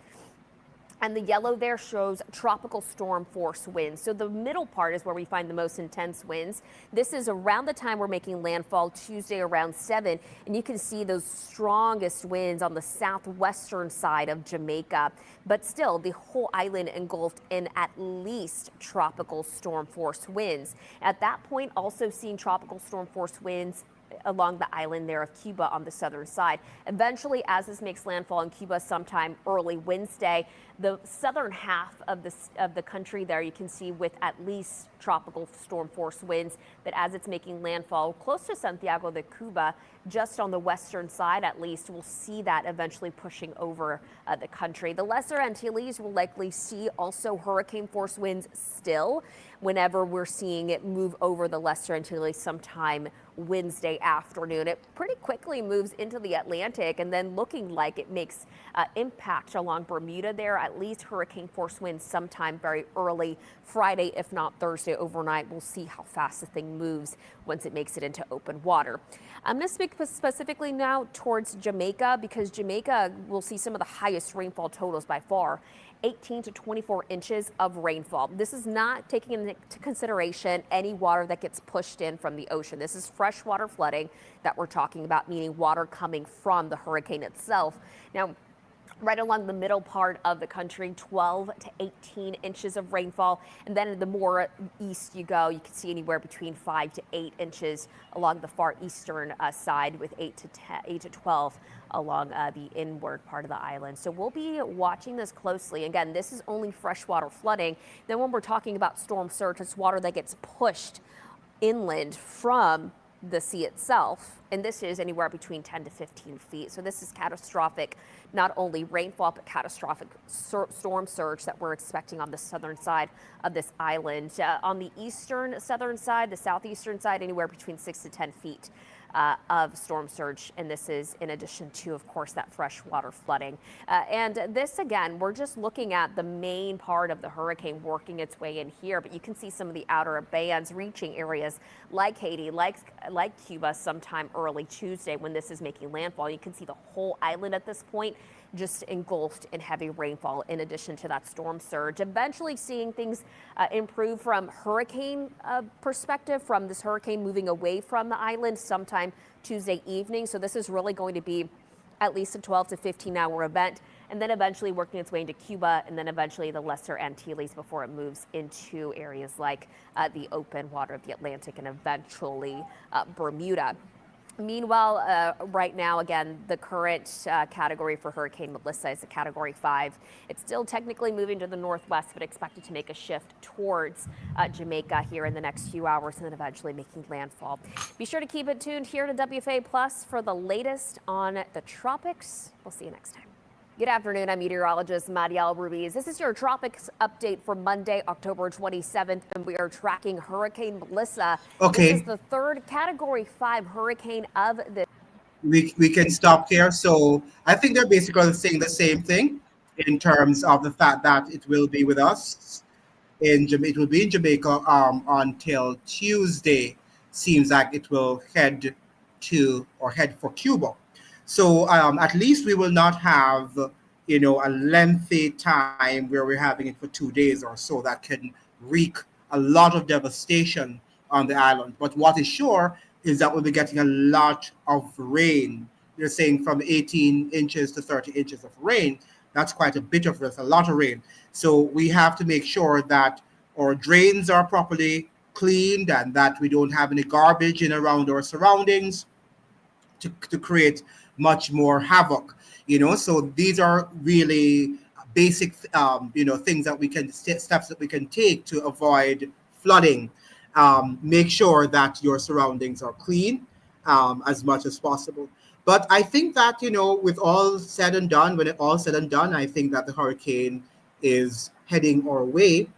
And the yellow there shows tropical storm force winds. So the middle part is where we find the most intense winds. This is around the time we're making landfall, Tuesday around 7. And you can see those strongest winds on the southwestern side of Jamaica. But still, the whole island engulfed in at least tropical storm force winds. At that point, also seeing tropical storm force winds along the island there of Cuba on the southern side. Eventually, as this makes landfall in Cuba sometime early Wednesday, the southern half of the country there you can see with at least tropical storm force winds, that as it's making landfall close to Santiago de Cuba, just on the western side at least, we'll see that eventually pushing over the country. The Lesser Antilles will likely see also hurricane force winds still whenever we're seeing it move over the Lesser Antilles sometime Wednesday afternoon. It pretty quickly moves into the Atlantic and then looking like it makes impact along Bermuda there, at least hurricane force winds sometime very early Friday, if not Thursday overnight. We'll see how fast the thing moves once it makes it into open water. I'm going to speak specifically now towards Jamaica, because Jamaica will see some of the highest rainfall totals by far. 18 to 24 inches of rainfall. This is not taking into consideration any water that gets pushed in from the ocean. This is freshwater flooding that we're talking about, meaning water coming from the hurricane itself. Now, right along the middle part of the country, 12 to 18 inches of rainfall. And then the more east you go, you can see anywhere between 5 to 8 inches along the far eastern side, with 8 to 12 along the inward part of the island. So we'll be watching this closely. Again, this is only freshwater flooding. Then when we're talking about storm surge, it's water that gets pushed inland from the sea itself, and this is anywhere between 10 to 15 feet. So this is catastrophic, not only rainfall, but catastrophic storm surge that we're expecting on the southern side of this island. On the eastern southern side, the southeastern side, anywhere between 6 to 10 feet of storm surge, and this is in addition to, of course, that freshwater flooding. And this, again, we're just looking at the main part of the hurricane working its way in here, but you can see some of the outer bands reaching areas like Haiti, like Cuba sometime early Tuesday when this is making landfall. You can see the whole island at this point just engulfed in heavy rainfall, in addition to that storm surge. Eventually seeing things improve from hurricane perspective, from this hurricane moving away from the island sometime Tuesday evening. So this is really going to be at least a 12 to 15 hour event, and then eventually working its way into Cuba, and then eventually the Lesser Antilles before it moves into areas like the open water of the Atlantic, and eventually Bermuda. Meanwhile, right now, again, the current category for Hurricane Melissa is a Category 5. It's still technically moving to the northwest, but expected to make a shift towards Jamaica here in the next few hours, and then eventually making landfall. Be sure to keep it tuned here to WFA Plus for the latest on the tropics. We'll see you next time. Good afternoon. I'm meteorologist Mariel Ruiz. This is your tropics update for Monday, October 27th, and we are tracking Hurricane Melissa. Okay. This is the third Category 5 hurricane of the. We can stop here. So I think they're basically saying the same thing. in terms of the fact that it will be with us in Jamaica. It will be in Jamaica until Tuesday. Seems like it will head for Cuba. So at least we will not have a lengthy time where we're having it for 2 days or so that can wreak a lot of devastation on the island. But what is sure is that we'll be getting a lot of rain. They're saying from 18 inches to 30 inches of rain. That's quite a bit of this, a lot of rain. So we have to make sure that our drains are properly cleaned and that we don't have any garbage in around our surroundings to create much more havoc. So these are really basic things that we can steps that we can take to avoid flooding. Make sure that your surroundings are clean as much as possible. But I think that with all said and done, when it all said and done, I think that the hurricane is heading our way.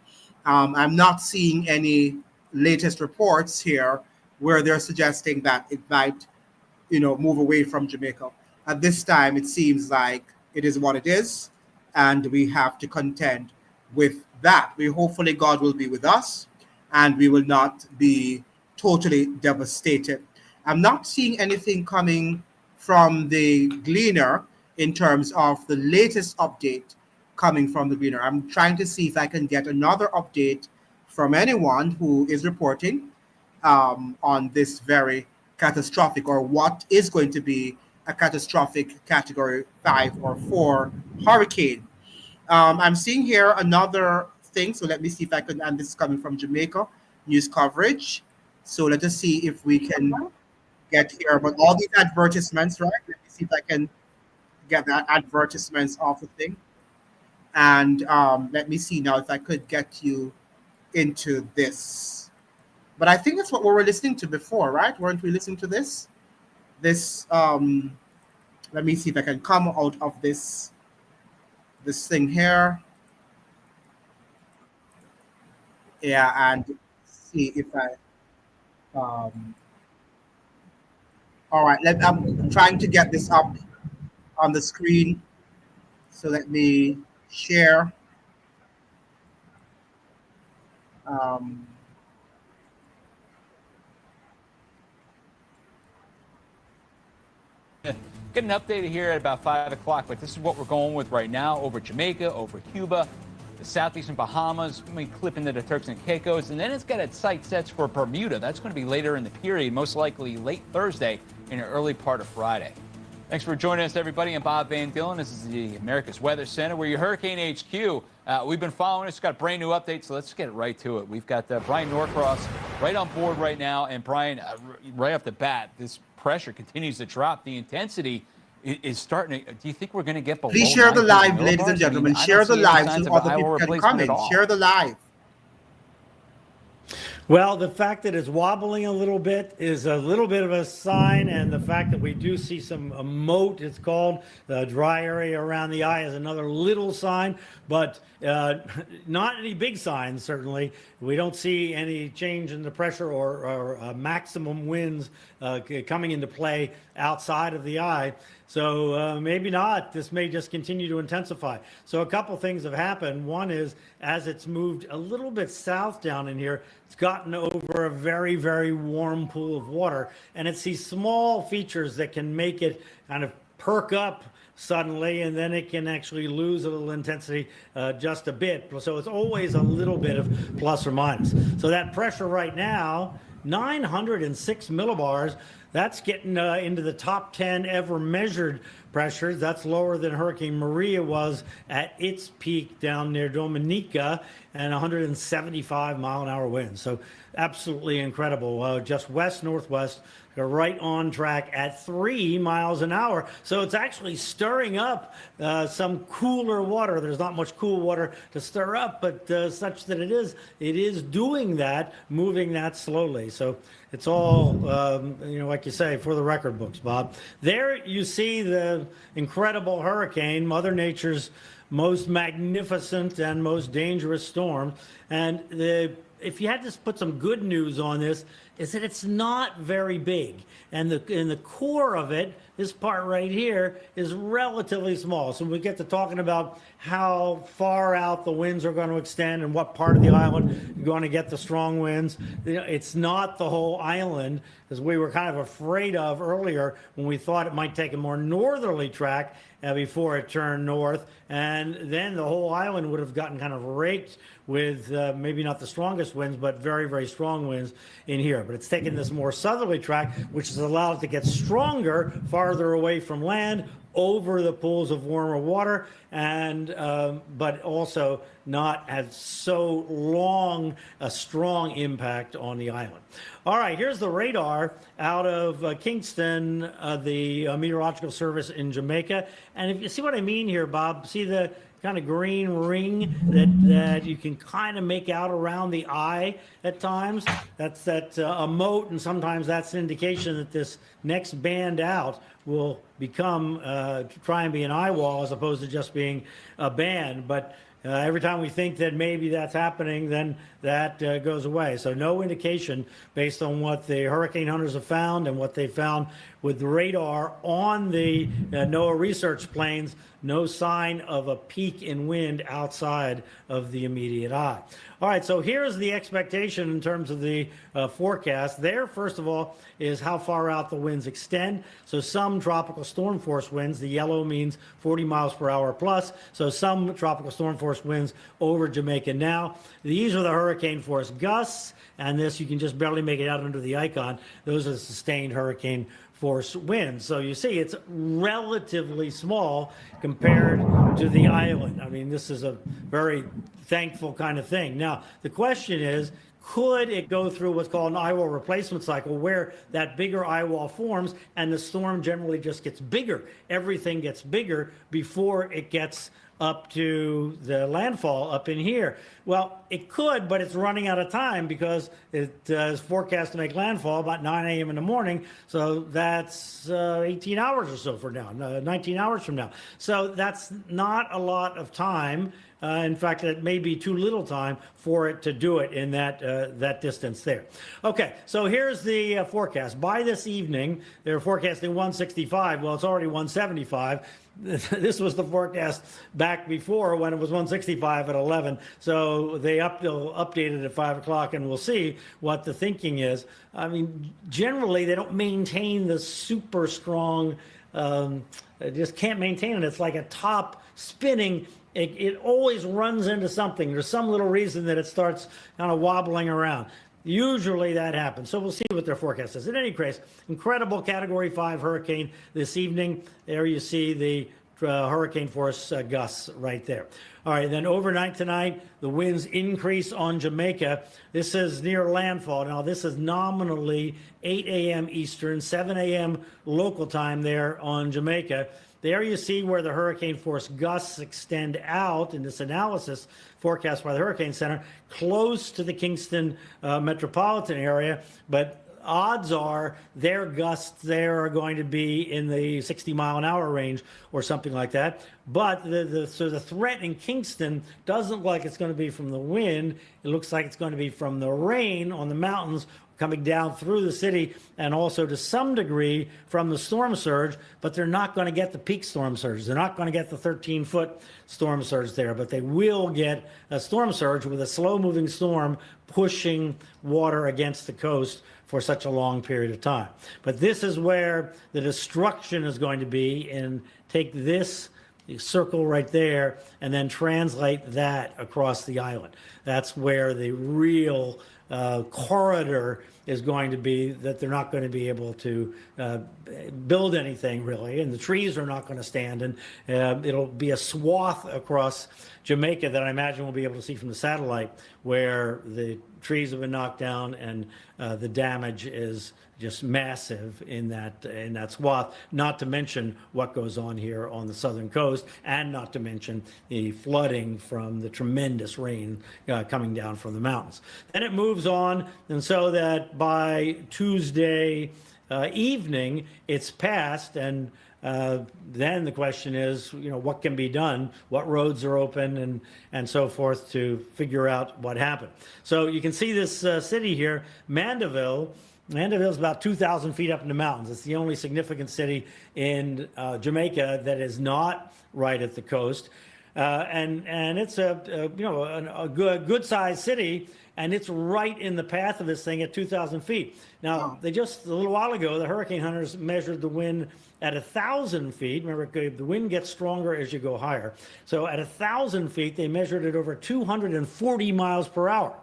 I'm not seeing any latest reports here where they're suggesting that it might move away from Jamaica. At this time, it seems like it is what it is, and we have to contend with that. Hopefully God will be with us, and we will not be totally devastated. I'm not seeing anything coming from the Gleaner in terms of the latest update coming from the Gleaner. I'm trying to see if I can get another update from anyone who is reporting on this very catastrophic, or what is going to be a catastrophic category 5 or 4 hurricane. I'm seeing here another thing. So let me see if I can, and this is coming from Jamaica news coverage. So let us see if we can get here. But all these advertisements, right? Let me see if I can get that advertisements off the thing. And let me see now if I could get you into this. But I think that's what we were listening to before, right? Weren't we listening to this? Let me see if I can come out of this thing here. Yeah, and see if I all right, I'm trying to get this up on the screen. So let me share. Getting updated here at about 5 o'clock, but this is what we're going with right now over Jamaica, over Cuba, the southeastern Bahamas. We clip into the Turks and Caicos, and then it's got its sight sets for Bermuda. That's going to be later in the period, most likely late Thursday and early part of Friday. Thanks for joining us, everybody. I'm Bob Van Dillen. This is the America's Weather Center. We're your Hurricane HQ. We've been following us. Got a brand new update, so let's get right to it. We've got Brian Norcross right on board right now. And Brian, right off the bat, this pressure continues to drop. The intensity is starting to. Do you think we're going to get below? Please share the live, ladies and gentlemen. Share the live so other people can comment. Share the live. Well, the fact that it's wobbling a little bit is a little bit of a sign, and the fact that we do see some moat, it's called, the dry area around the eye is another little sign, but not any big signs, certainly. We don't see any change in the pressure or maximum winds coming into play outside of the eye. So maybe not. This may just continue to intensify. So a couple things have happened. One is, as it's moved a little bit south down in here, it's gotten over a very, very warm pool of water. And it's these small features that can make it kind of perk up suddenly, and then it can actually lose a little intensity just a bit. So it's always a little bit of plus or minus. So that pressure right now, 906 millibars, that's getting into the top 10 ever measured pressures. That's lower than Hurricane Maria was at its peak down near Dominica, and 175 mile an hour winds. So absolutely incredible. Just west-northwest, right on track at 3 miles an hour. So it's actually stirring up some cooler water. There's not much cool water to stir up, but such that it is doing that, moving that slowly. So it's all, like you say, for the record books, Bob. There you see the incredible hurricane, Mother Nature's most magnificent and most dangerous storm. And the if you had to put some good news on this, is that it's not very big. And in the core of it, this part right here is relatively small. So when we get to talking about how far out the winds are going to extend and what part of the island you're going to get the strong winds, it's not the whole island, as we were kind of afraid of earlier when we thought it might take a more northerly track before it turned north, and then the whole island would have gotten kind of raked with maybe not the strongest winds, but very, very strong winds in here. But it's taken this more southerly track, which has allowed it to get stronger farther away from land, over the pools of warmer water, and but also not had so long a strong impact on the island. All right, here's the radar out of Kingston, the Meteorological Service in Jamaica. And if you see what I mean here, Bob, see the kind of green ring that you can kind of make out around the eye at times? That's a moat, and sometimes that's an indication that this next band out will become, try and be an eye wall as opposed to just being a band. But every time we think that maybe that's happening, then that goes away. So no indication based on what the hurricane hunters have found and what they found with the radar on the NOAA research planes, no sign of a peak in wind outside of the immediate eye. All right, so here's the expectation in terms of the forecast. There, first of all, is how far out the winds extend. So some tropical storm force winds, the yellow means 40 miles per hour plus. So some tropical storm force winds over Jamaica now. These are the hurricane force gusts, and this you can just barely make it out under the icon. Those are the sustained hurricane force winds. So you see it's relatively small compared to the island. I mean, this is a very thankful kind of thing. Now, the question is, could it go through what's called an eye wall replacement cycle, where that bigger eye wall forms and the storm generally just gets bigger? Everything gets bigger before it gets up to the landfall up in here. Well, it could, but it's running out of time because it is forecast to make landfall about 9 a.m. in the morning. So that's 18 hours or so from now, 19 hours from now. So that's not a lot of time. In fact, it may be too little time for it to do it in that distance there. Okay, so here's the forecast. By this evening, they're forecasting 165. Well, it's already 175. This was the forecast back before when it was 165 at 11. So they updated at 5 o'clock, and we'll see what the thinking is. I mean, generally, they don't maintain the super strong, they just can't maintain it. It's like a top spinning. It always runs into something. There's some little reason that it starts kind of wobbling around. Usually that happens. So we'll see what their forecast is. In any case, incredible Category 5 hurricane this evening. There you see the hurricane force gusts right there. All right, then overnight tonight, the winds increase on Jamaica. This is near landfall. Now, this is nominally 8 a.m. Eastern, 7 a.m. local time there on Jamaica. There you see where the hurricane force gusts extend out in this analysis forecast by the Hurricane Center, close to the Kingston metropolitan area, but odds are their gusts there are going to be in the 60-mile-an-hour range or something like that. But so the threat in Kingston doesn't look like it's going to be from the wind. It looks like it's going to be from the rain on the mountains coming down through the city, and also to some degree from the storm surge, but they're not going to get the peak storm surge. They're not going to get the 13-foot storm surge there, but they will get a storm surge with a slow-moving storm pushing water against the coast for such a long period of time. But this is where the destruction is going to be, and take this circle right there and then translate that across the island. That's where the real corridor is going to be, that they're not going to be able to build anything really, and the trees are not going to stand, and it'll be a swath across Jamaica that I imagine we'll be able to see from the satellite, where the trees have been knocked down and the damage is just massive in that swath, not to mention what goes on here on the southern coast, and not to mention the flooding from the tremendous rain coming down from the mountains. Then it moves on, and so that by Tuesday evening, it's past, and then the question is, what can be done, what roads are open, and so forth to figure out what happened. So you can see this city here, Mandeville. Mandeville is about 2,000 feet up in the mountains. It's the only significant city in Jamaica that is not right at the coast. And it's a good sized city, and it's right in the path of this thing at 2,000 feet. Now, they just a little while ago, the hurricane hunters measured the wind at 1,000 feet. Remember, the wind gets stronger as you go higher. So at 1,000 feet, they measured it over 240 miles per hour.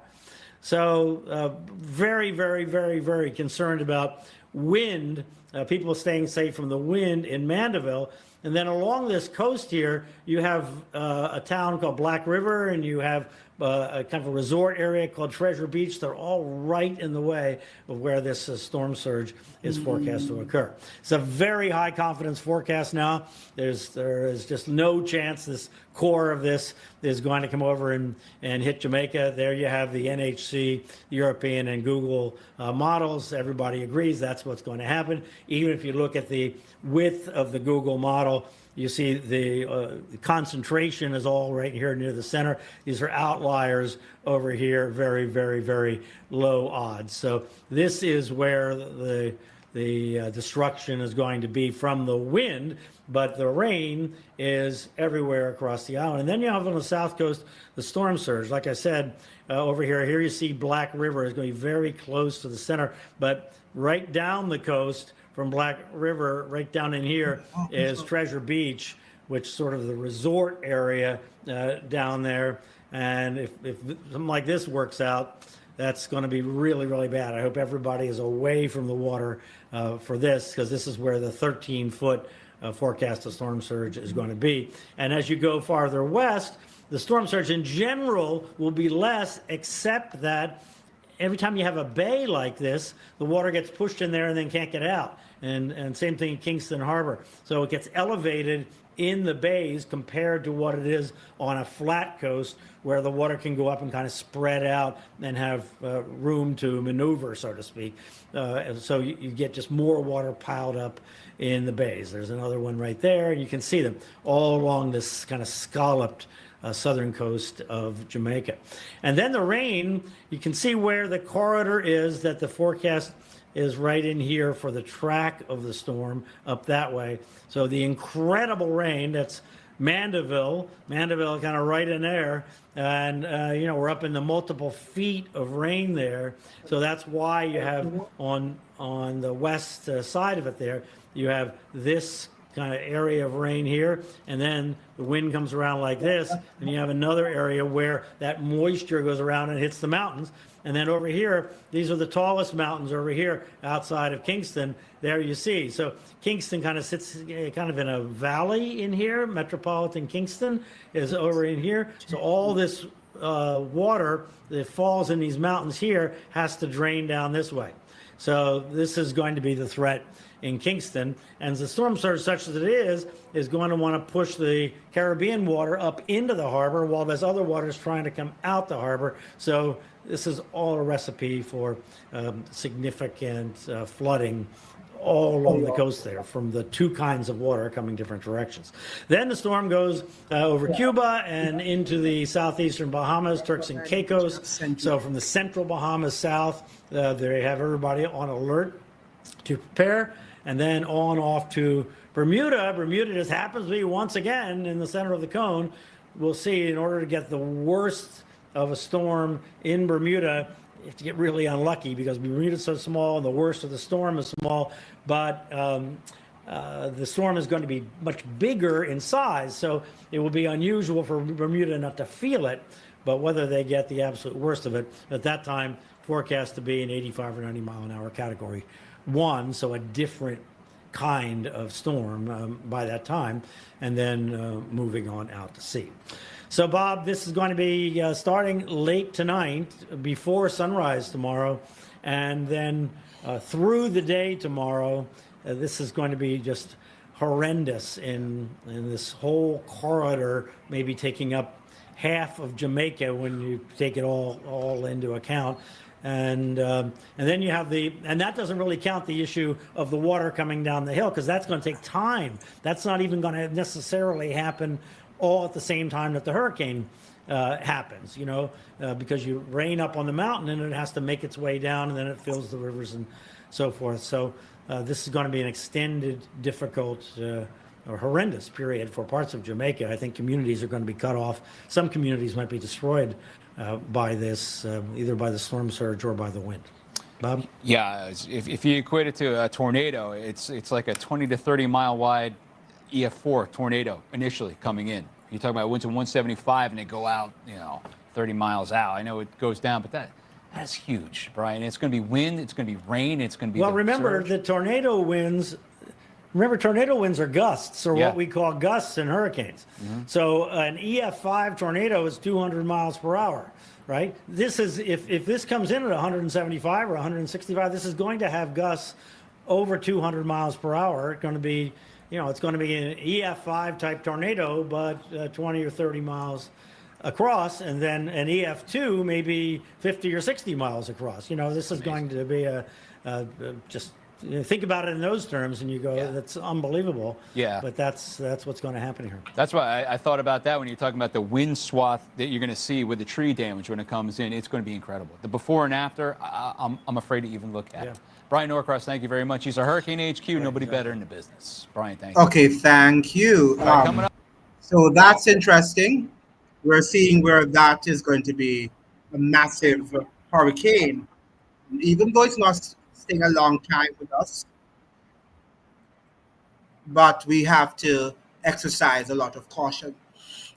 So very, very, very, very concerned about wind, people staying safe from the wind in Mandeville. And then along this coast here, you have a town called Black River, and you have a kind of a resort area called Treasure Beach. They're all right in the way of where this storm surge is forecast to occur. It's a very high confidence forecast now. There is just no chance this core of this is going to come over and hit Jamaica. There you have the NHC, European, and Google models. Everybody agrees that's what's going to happen. Even if you look at the width of the Google model, you see the concentration is all right here near the center. These are outliers over here, very, very, very low odds. So this is where the destruction is going to be from the wind, but the rain is everywhere across the island. And then you have on the south coast the storm surge. Like I said, over here you see Black River is going to be very close to the center, but right down the coast from Black River, right down in here, is Treasure Beach, which sort of the resort area down there. And if something like this works out, that's going to be really, really bad. I hope everybody is away from the water for this, because this is where the 13-foot forecast of storm surge is going to be. And as you go farther west, the storm surge in general will be less, except that every time you have a bay like this, the water gets pushed in there and then can't get out. And same thing in Kingston Harbor. So it gets elevated in the bays compared to what it is on a flat coast, where the water can go up and kind of spread out and have room to maneuver, so to speak. So you get just more water piled up in the bays. There's another one right there. You can see them all along this kind of scalloped southern coast of Jamaica. And then the rain, you can see where the corridor is, that the forecast is right in here for the track of the storm up that way. So the incredible rain, that's Mandeville kind of right in there. And, we're up in the multiple feet of rain there. So that's why you have on the west side of it there, you have this kind of area of rain here, and then the wind comes around like this, and you have another area where that moisture goes around and hits the mountains. And then over here, these are the tallest mountains over here outside of Kingston. There you see. So Kingston kind of sits kind of in a valley in here. Metropolitan Kingston is over in here. So all this water that falls in these mountains here has to drain down this way. So this is going to be the threat in Kingston. And the storm surge, such as it is going to want to push the Caribbean water up into the harbor, while there's other waters trying to come out the harbor. So this is all a recipe for significant flooding all along the coast there, from the two kinds of water coming different directions. Then the storm goes over Cuba and into the southeastern Bahamas, Turks and Caicos. So from the central Bahamas south, they have everybody on alert to prepare. And then on off to Bermuda. Bermuda just happens to be once again in the center of the cone. We'll see, in order to get the worst of a storm in Bermuda, you have to get really unlucky, because Bermuda's so small and the worst of the storm is small, but the storm is going to be much bigger in size, so it will be unusual for Bermuda not to feel it, but whether they get the absolute worst of it, at that time, forecast to be an 85 or 90 mile an hour category 1, so a different kind of storm by that time, and then moving on out to sea. So, Bob, this is going to be starting late tonight, before sunrise tomorrow, and then through the day tomorrow. This is going to be just horrendous in this whole corridor, maybe taking up half of Jamaica when you take it all into account. and then you have and that doesn't really count the issue of the water coming down the hill, because that's going to take time. That's not even going to necessarily happen all at the same time that the hurricane happens, because you rain up on the mountain and it has to make its way down, and then it fills the rivers and so forth. So this is going to be an extended, difficult, or horrendous period for parts of Jamaica. I think communities are going to be cut off. Some communities might be destroyed by this, either by the storm surge or by the wind. Bob? Yeah, if you equate it to a tornado, it's like a 20 to 30 mile wide EF4 tornado initially coming in. You talk about winds of 175 and they go out, 30 miles out. I know it goes down, but that's huge, Brian. It's going to be wind, it's going to be rain, it's going to be. Well, remember the tornado winds. Remember, tornado winds are gusts, or what we call gusts in hurricanes. Mm-hmm. So an EF5 tornado is 200 miles per hour, right? This is, if this comes in at 175 or 165, this is going to have gusts over 200 miles per hour. It's going to be, it's going to be an EF5 type tornado, but 20 or 30 miles across, and then an EF2 maybe 50 or 60 miles across. This is going to be just. Think about it in those terms, and you go, "That's unbelievable." Yeah. But that's what's going to happen here. That's why I thought about that when you're talking about the wind swath that you're going to see with the tree damage when it comes in. It's going to be incredible. The before and after, I'm afraid to even look at. Brian Norcross, thank you very much. He's a Hurricane HQ. Nobody better in the business. Brian, thank you. Okay, thank you. Coming up. So that's interesting. We're seeing where that is going to be a massive hurricane, even though it's not staying a long time with us, but we have to exercise a lot of caution.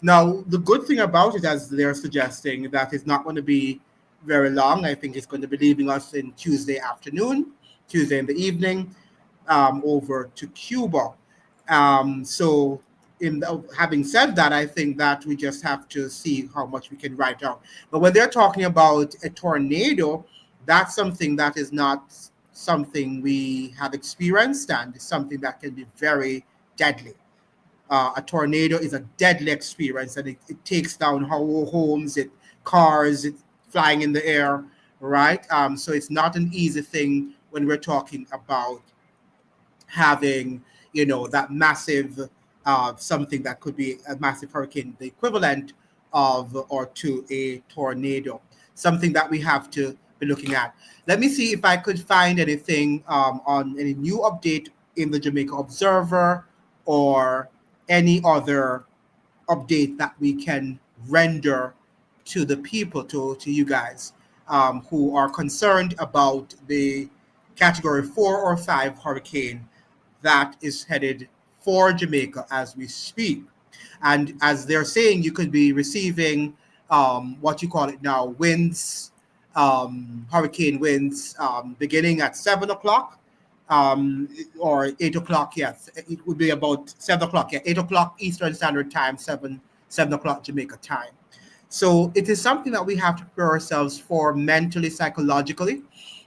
Now, the good thing about it, as they're suggesting, that it's not going to be very long. I think it's going to be leaving us in Tuesday afternoon, Tuesday in the evening, over to Cuba. So having said that, I think that we just have to see how much we can write out. But when they're talking about a tornado, that's something that is not something we have experienced, and it's something that can be very deadly. A tornado is a deadly experience, and it takes down whole homes, cars, it's flying in the air, right? So it's not an easy thing when we're talking about having, that massive something that could be a massive hurricane, the equivalent of or to a tornado, something that we have to be looking at. Let me see if I could find anything on any new update in the Jamaica Observer or any other update that we can render to the people, to you guys who are concerned about the Category 4 or 5 hurricane that is headed for Jamaica as we speak. And as they're saying, you could be receiving what you call it now, winds, hurricane winds beginning at 7 o'clock or 8 o'clock. Yes, it would be about 7 o'clock. Yeah, 8 o'clock Eastern Standard Time, 7 o'clock Jamaica time. So it is something that we have to prepare ourselves for mentally, psychologically,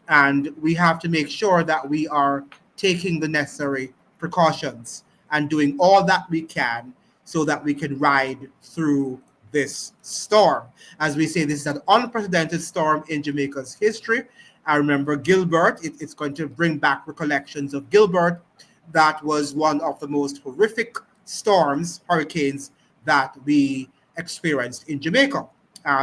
and we have to make sure that we are taking the necessary precautions and doing all that we can so that we can ride through this storm. As we say, this is an unprecedented storm in Jamaica's history. I remember Gilbert. It's going to bring back recollections of Gilbert. That was one of the most horrific storms, hurricanes that we experienced in Jamaica.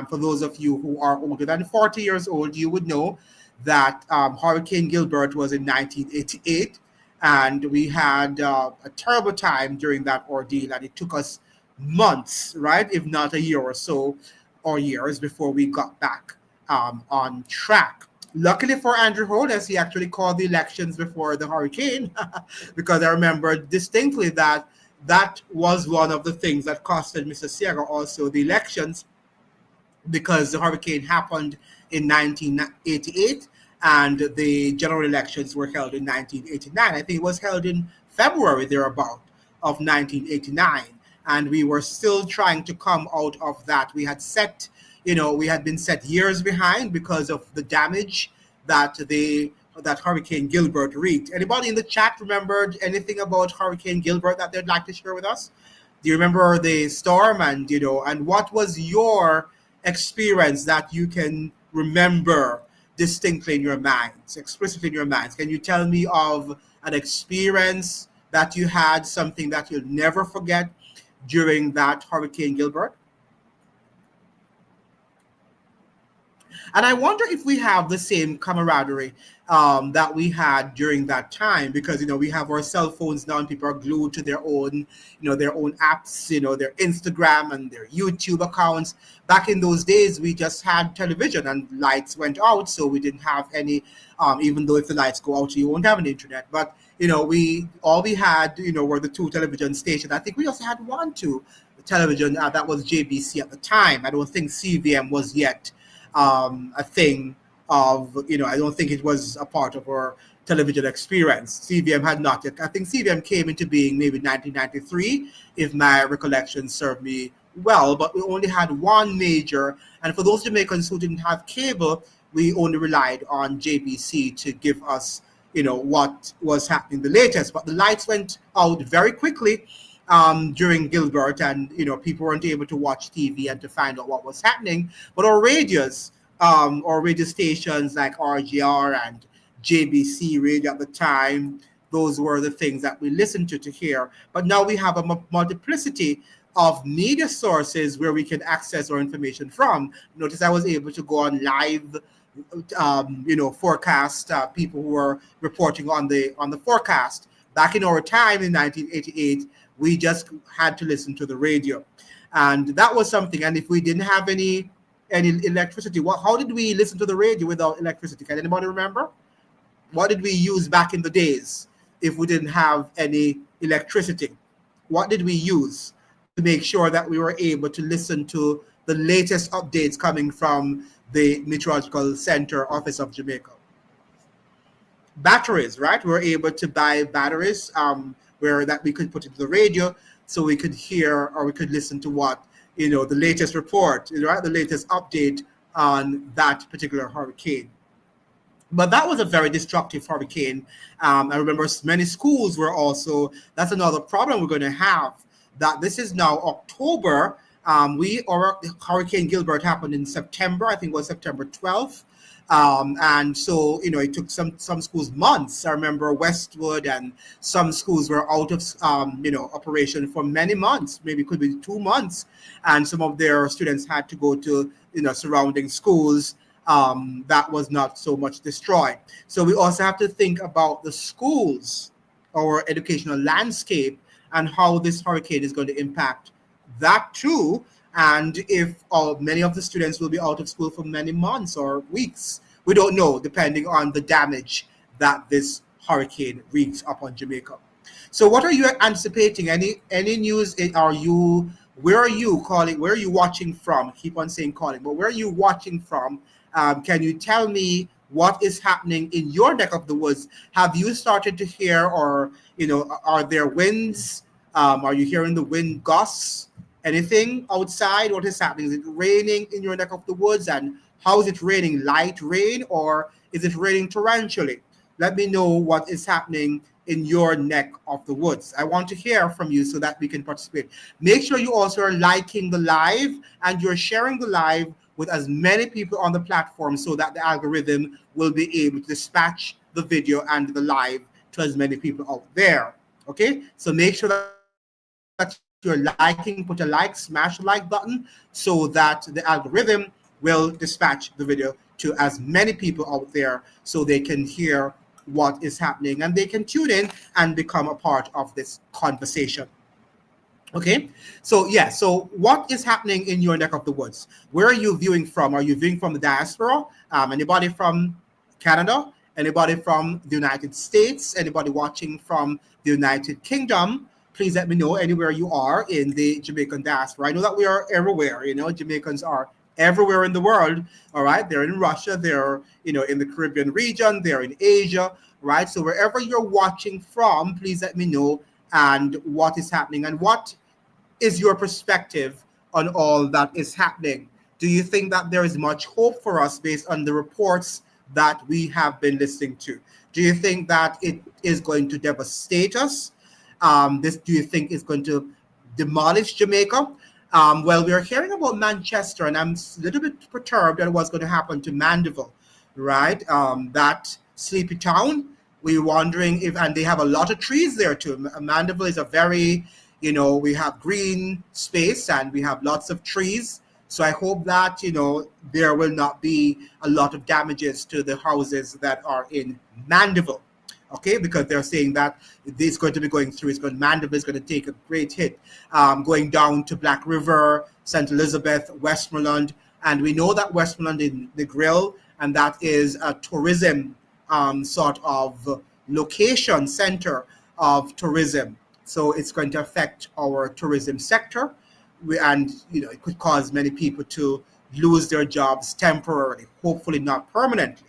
For those of you who are older than 40 years old, you would know that Hurricane Gilbert was in 1988, and we had a terrible time during that ordeal, and it took us months, right, if not a year or so, or years before we got back on track. Luckily for Andrew Holness, he actually called the elections before the hurricane, because I remember distinctly that was one of the things that costed Mr. Sierra also the elections, because the hurricane happened in 1988 and the general elections were held in 1989. I think it was held in February thereabout of 1989. And we were still trying to come out of that. We had set, we had been set years behind because of the damage that Hurricane Gilbert wreaked. Anybody in the chat remembered anything about Hurricane Gilbert that they'd like to share with us? Do you remember the storm and what was your experience that you can remember distinctly in your minds, explicitly in your minds? Can you tell me of an experience that you had, something that you'll never forget during that Hurricane Gilbert? And I wonder if we have the same camaraderie that we had during that time, because we have our cell phones now, and people are glued to their own apps, their Instagram and their YouTube accounts. Back in those days, we just had television, and lights went out, so we didn't have any. Even though if the lights go out, you won't have an internet. But we had were the two television stations. I think we also had two television that was JBC at the time. I don't think CVM was yet a thing of, I don't think it was a part of our television experience. CVM had not yet. I think CVM came into being maybe 1993, if my recollection served me well, but we only had one major. And for those Jamaicans who didn't have cable, we only relied on JBC to give us, what was happening the latest. But the lights went out very quickly during Gilbert, and people weren't able to watch TV and to find out what was happening. But our radios, or radio stations like RGR and JBC radio at the time, those were the things that we listened to hear. But now we have a multiplicity of media sources where we can access our information from. Notice I was able to go on live forecast, people who were reporting on the forecast. Back in our time in 1988, we just had to listen to the radio, and that was something. And if we didn't have any electricity, how did we listen to the radio without electricity? Can anybody remember? What did we use back in the days if we didn't have any electricity? What did we use to make sure that we were able to listen to the latest updates coming from the Meteorological Center Office of Jamaica? Batteries, right? We were able to buy batteries where that we could put into the radio, so we could hear or we could listen to what the latest report, right? The latest update on that particular hurricane. But that was a very destructive hurricane. I remember many schools were also. That's another problem we're going to have. That this is now October. Hurricane Gilbert happened in September. I think it was September 12th. And so, it took some schools months. I remember Westwood and some schools were out of, operation for many months, maybe could be 2 months. And some of their students had to go to, surrounding schools that was not so much destroyed. So we also have to think about the schools, our educational landscape, and how this hurricane is going to impact that too. And if many of the students will be out of school for many months or weeks, we don't know, depending on the damage that this hurricane wreaks upon Jamaica. So what are you anticipating? Any news? Where are you calling? Where are you watching from? Keep on saying calling, but where are you watching from? Can you tell me what is happening in your neck of the woods? Have you started to hear, or are there winds? Are you hearing the wind gusts? Anything outside? What is happening? Is it raining in your neck of the woods? And how is it raining? Light rain, or is it raining torrentially? Let me know what is happening in your neck of the woods. I want to hear from you so that we can participate. Make sure you also are liking the live and you're sharing the live with as many people on the platform so that the algorithm will be able to dispatch the video and the live to as many people out there. Okay, so make sure that you're liking, put a like, smash the like button so that the algorithm will dispatch the video to as many people out there so they can hear what is happening and they can tune in and become a part of this conversation. Okay, so what is happening in your neck of the woods? Where are you viewing from? Are you viewing from the diaspora? Anybody from Canada? Anybody from the United States? Anybody watching from the United Kingdom? Please let me know anywhere you are in the Jamaican diaspora. I know that we are everywhere. Jamaicans are everywhere in the world. All right, they're in Russia, they're in the Caribbean region, they're in Asia. Right, so wherever you're watching from, please let me know and what is happening and what is your perspective on all that is happening. Do you think that there is much hope for us based on the reports that we have been listening to? Do you think that it is going to devastate us? Do you think it's going to demolish Jamaica? Well, we're hearing about Manchester, and I'm a little bit perturbed at what's going to happen to Mandeville. right? That sleepy town. We're wondering if, and they have a lot of trees there too. Mandeville is a very, we have green space and we have lots of trees. So I hope that, there will not be a lot of damages to the houses that are in Mandeville. Okay, because they're saying that it's going to be going through, Mandeville is going to take a great hit, going down to Black River, St. Elizabeth, Westmoreland, and we know that Westmoreland is the grill, and that is a tourism sort of location center of tourism. So it's going to affect our tourism sector, and it could cause many people to lose their jobs temporarily, hopefully not permanently.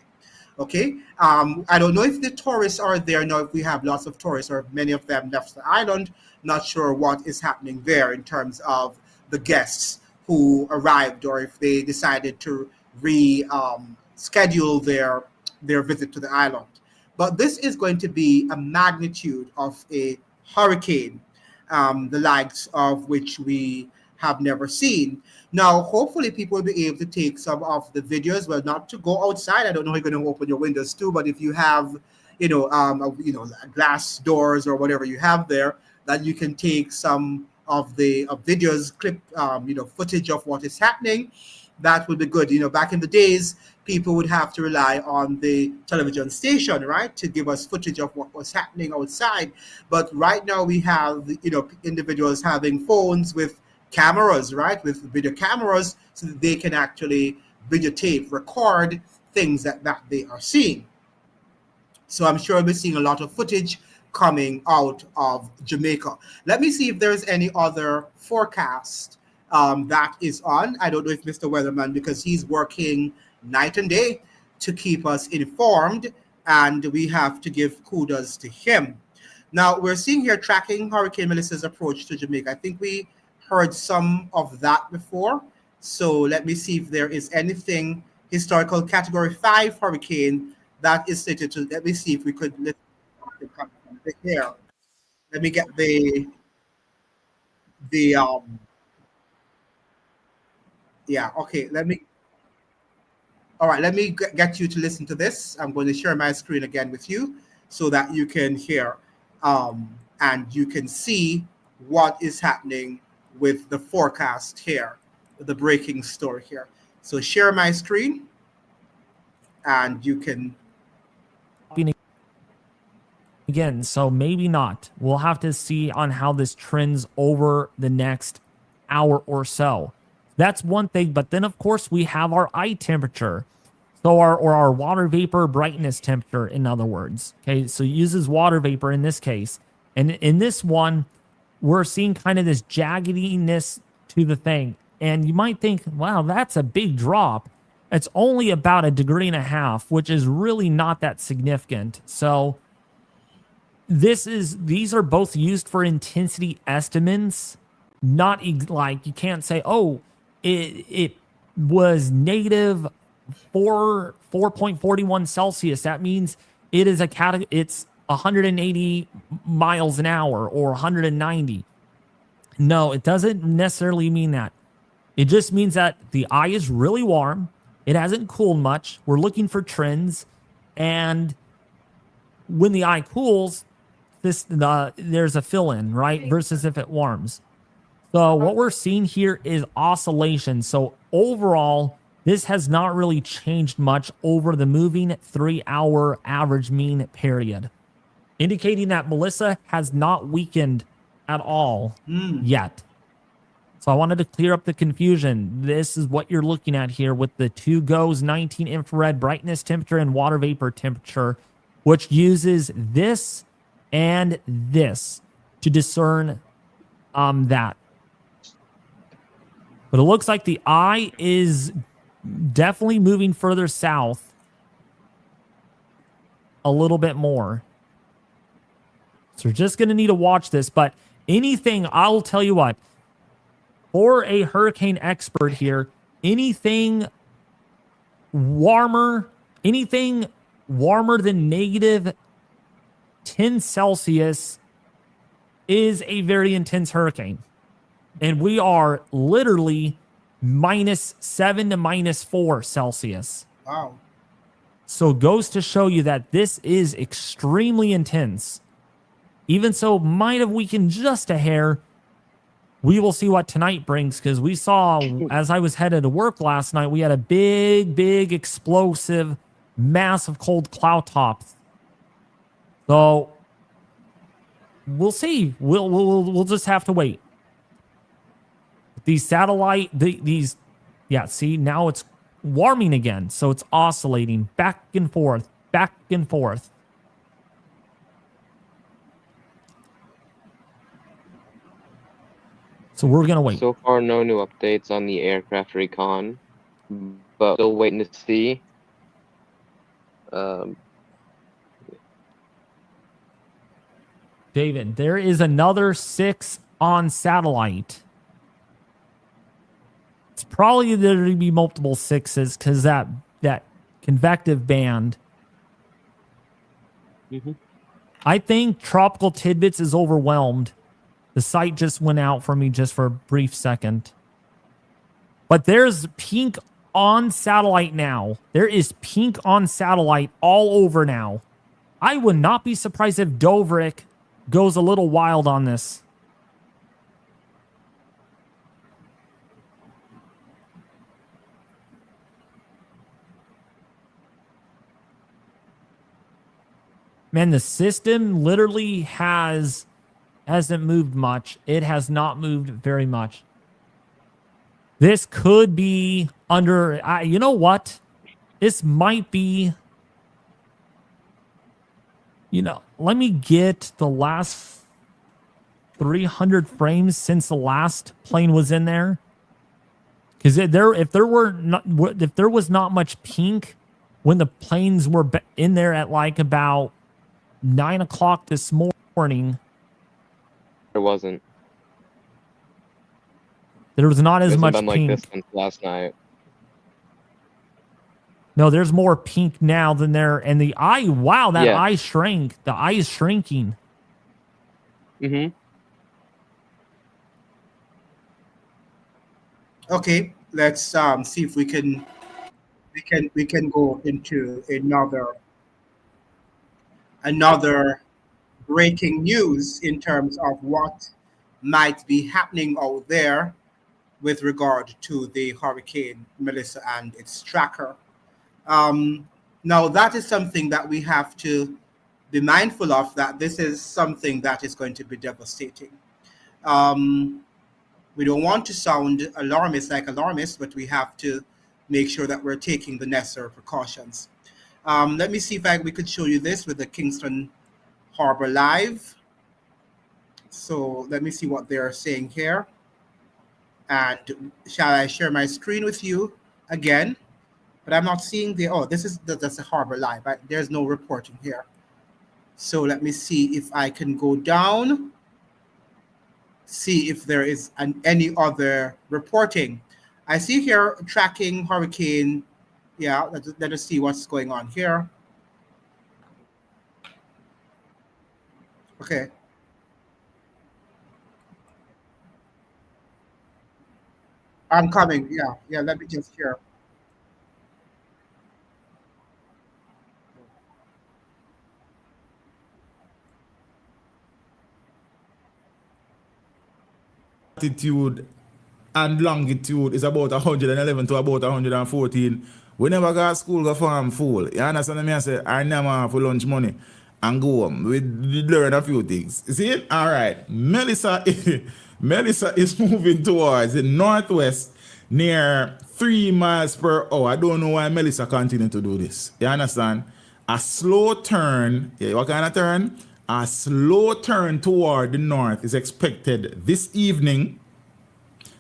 Okay, I don't know if the tourists are there now, if we have lots of tourists or if many of them left the island. Not sure what is happening there in terms of the guests who arrived, or if they decided to schedule their visit to the island. But this is going to be a magnitude of a hurricane, the likes of which we have never seen. Now, hopefully people will be able to take some of the videos, well, not to go outside. I don't know if you're going to open your windows too, but if you have, glass doors or whatever you have there, that you can take some of the videos, clip, footage of what is happening. That would be good. Back in the days, people would have to rely on the television station, right, to give us footage of what was happening outside. But right now we have, individuals having phones with cameras, right, with video cameras, so that they can actually videotape, record things that they are seeing. So I'm sure we're seeing a lot of footage coming out of Jamaica. Let me see if there's any other forecast that is on. I don't know if Mr. Weatherman, because he's working night and day to keep us informed, and we have to give kudos to him. Now, we're seeing here tracking Hurricane Melissa's approach to Jamaica. I think we heard some of that before. So let me see if there is anything historical Category 5 hurricane that is stated to. Let me see if we could listen here. Let me get the yeah, okay, all right, let me get you to listen to this. I'm going to share my screen again with you so that you can hear and you can see what is happening with the forecast here, the breaking story here. So share my screen and you can. Again, so maybe not. We'll have to see on how this trends over the next hour or so. That's one thing, but then of course we have our eye temperature. So our water vapor brightness temperature, in other words. Okay, so it uses water vapor in this case. And in this one, we're seeing kind of this jaggediness to the thing. And you might think, wow, that's a big drop. It's only about 1.5 degrees, which is really not that significant. So these are both used for intensity estimates, not like you can't say, oh, it was negative 4.41 Celsius. That means it is it's 180 miles an hour or 190. No, it doesn't necessarily mean that. It just means that the eye is really warm. It hasn't cooled much. We're looking for trends. And when the eye cools, there's a fill-in, right? Versus if it warms. So what we're seeing here is oscillation. So overall, this has not really changed much over the moving 3-hour average mean period, indicating that Melissa has not weakened at all yet. So I wanted to clear up the confusion. This is what you're looking at here with the 2GOES 19 infrared brightness temperature and water vapor temperature, which uses this and this to discern that. But it looks like the eye is definitely moving further south a little bit more. So we're just going to need to watch this. But anything, I'll tell you what, for a hurricane expert here, anything warmer than negative 10 Celsius is a very intense hurricane. And we are literally -7 to -4 Celsius. Wow. So it goes to show you that this is extremely intense. Even so, might have weakened just a hair. We will see what tonight brings, because we saw, as I was headed to work last night, we had a big explosive, massive cold cloud tops. So we'll see. We'll just have to wait. These satellite, yeah, see, now it's warming again. So it's oscillating back and forth, back and forth. So we're going to wait. So far, no new updates on the aircraft recon, but still waiting to see. David, there is another 6 on satellite. It's probably there to be multiple 6s because that convective band. I think Tropical Tidbits is overwhelmed. The site just went out for me just for a brief second. But there's pink on satellite now. There is pink on satellite all over now. I would not be surprised if Dovrik goes a little wild on this. Man, the system literally hasn't moved much. It has not moved very much. This could be under, you know what? This might be, let me get the last 300 frames since the last plane was in there. Because if there was not much pink when the planes were in there at like about 9 o'clock this morning. There wasn't. There was not as much been pink. like this since last night. No, there's more pink now than there. And the eye, wow, that eye shrank. The eye is shrinking. Okay, let's see if we can go into another breaking news in terms of what might be happening out there with regard to the Hurricane Melissa and its tracker. Now, that is something that we have to be mindful of, that this is something that is going to be devastating. We don't want to sound alarmists, but we have to make sure that we're taking the necessary precautions. Let me see if we could show you this with the Kingston Harbor Live. So let me see what they're saying here. And shall I share my screen with you again? But I'm not seeing that's the Harbor Live. There's no reporting here. So let me see if I can go down, see if there is any other reporting. I see here tracking hurricane. Yeah, let us see what's going on here. Okay. I'm coming. Yeah, let me just hear. Latitude and longitude is about 111 to about 114. We never got school go farm full. You understand me? I say, I never for lunch money and go home. We learn a few things. See it? All right. Melissa is moving towards the northwest near 3 miles per hour. I don't know why Melissa continue to do this. You understand? A slow turn. Yeah, what kind of turn? A slow turn toward the north is expected this evening,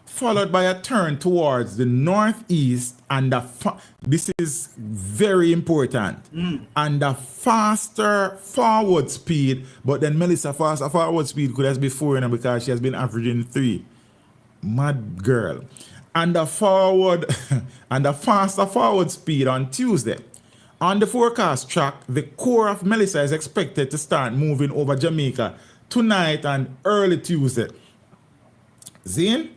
followed by a turn towards the northeast, and this is very important, and a faster forward speed. But then Melissa faster forward speed could have been 4 because she has been averaging 3. Mad girl. And a faster forward speed on Tuesday. On the forecast track, the core of Melissa is expected to start moving over Jamaica tonight and early Tuesday. Zane,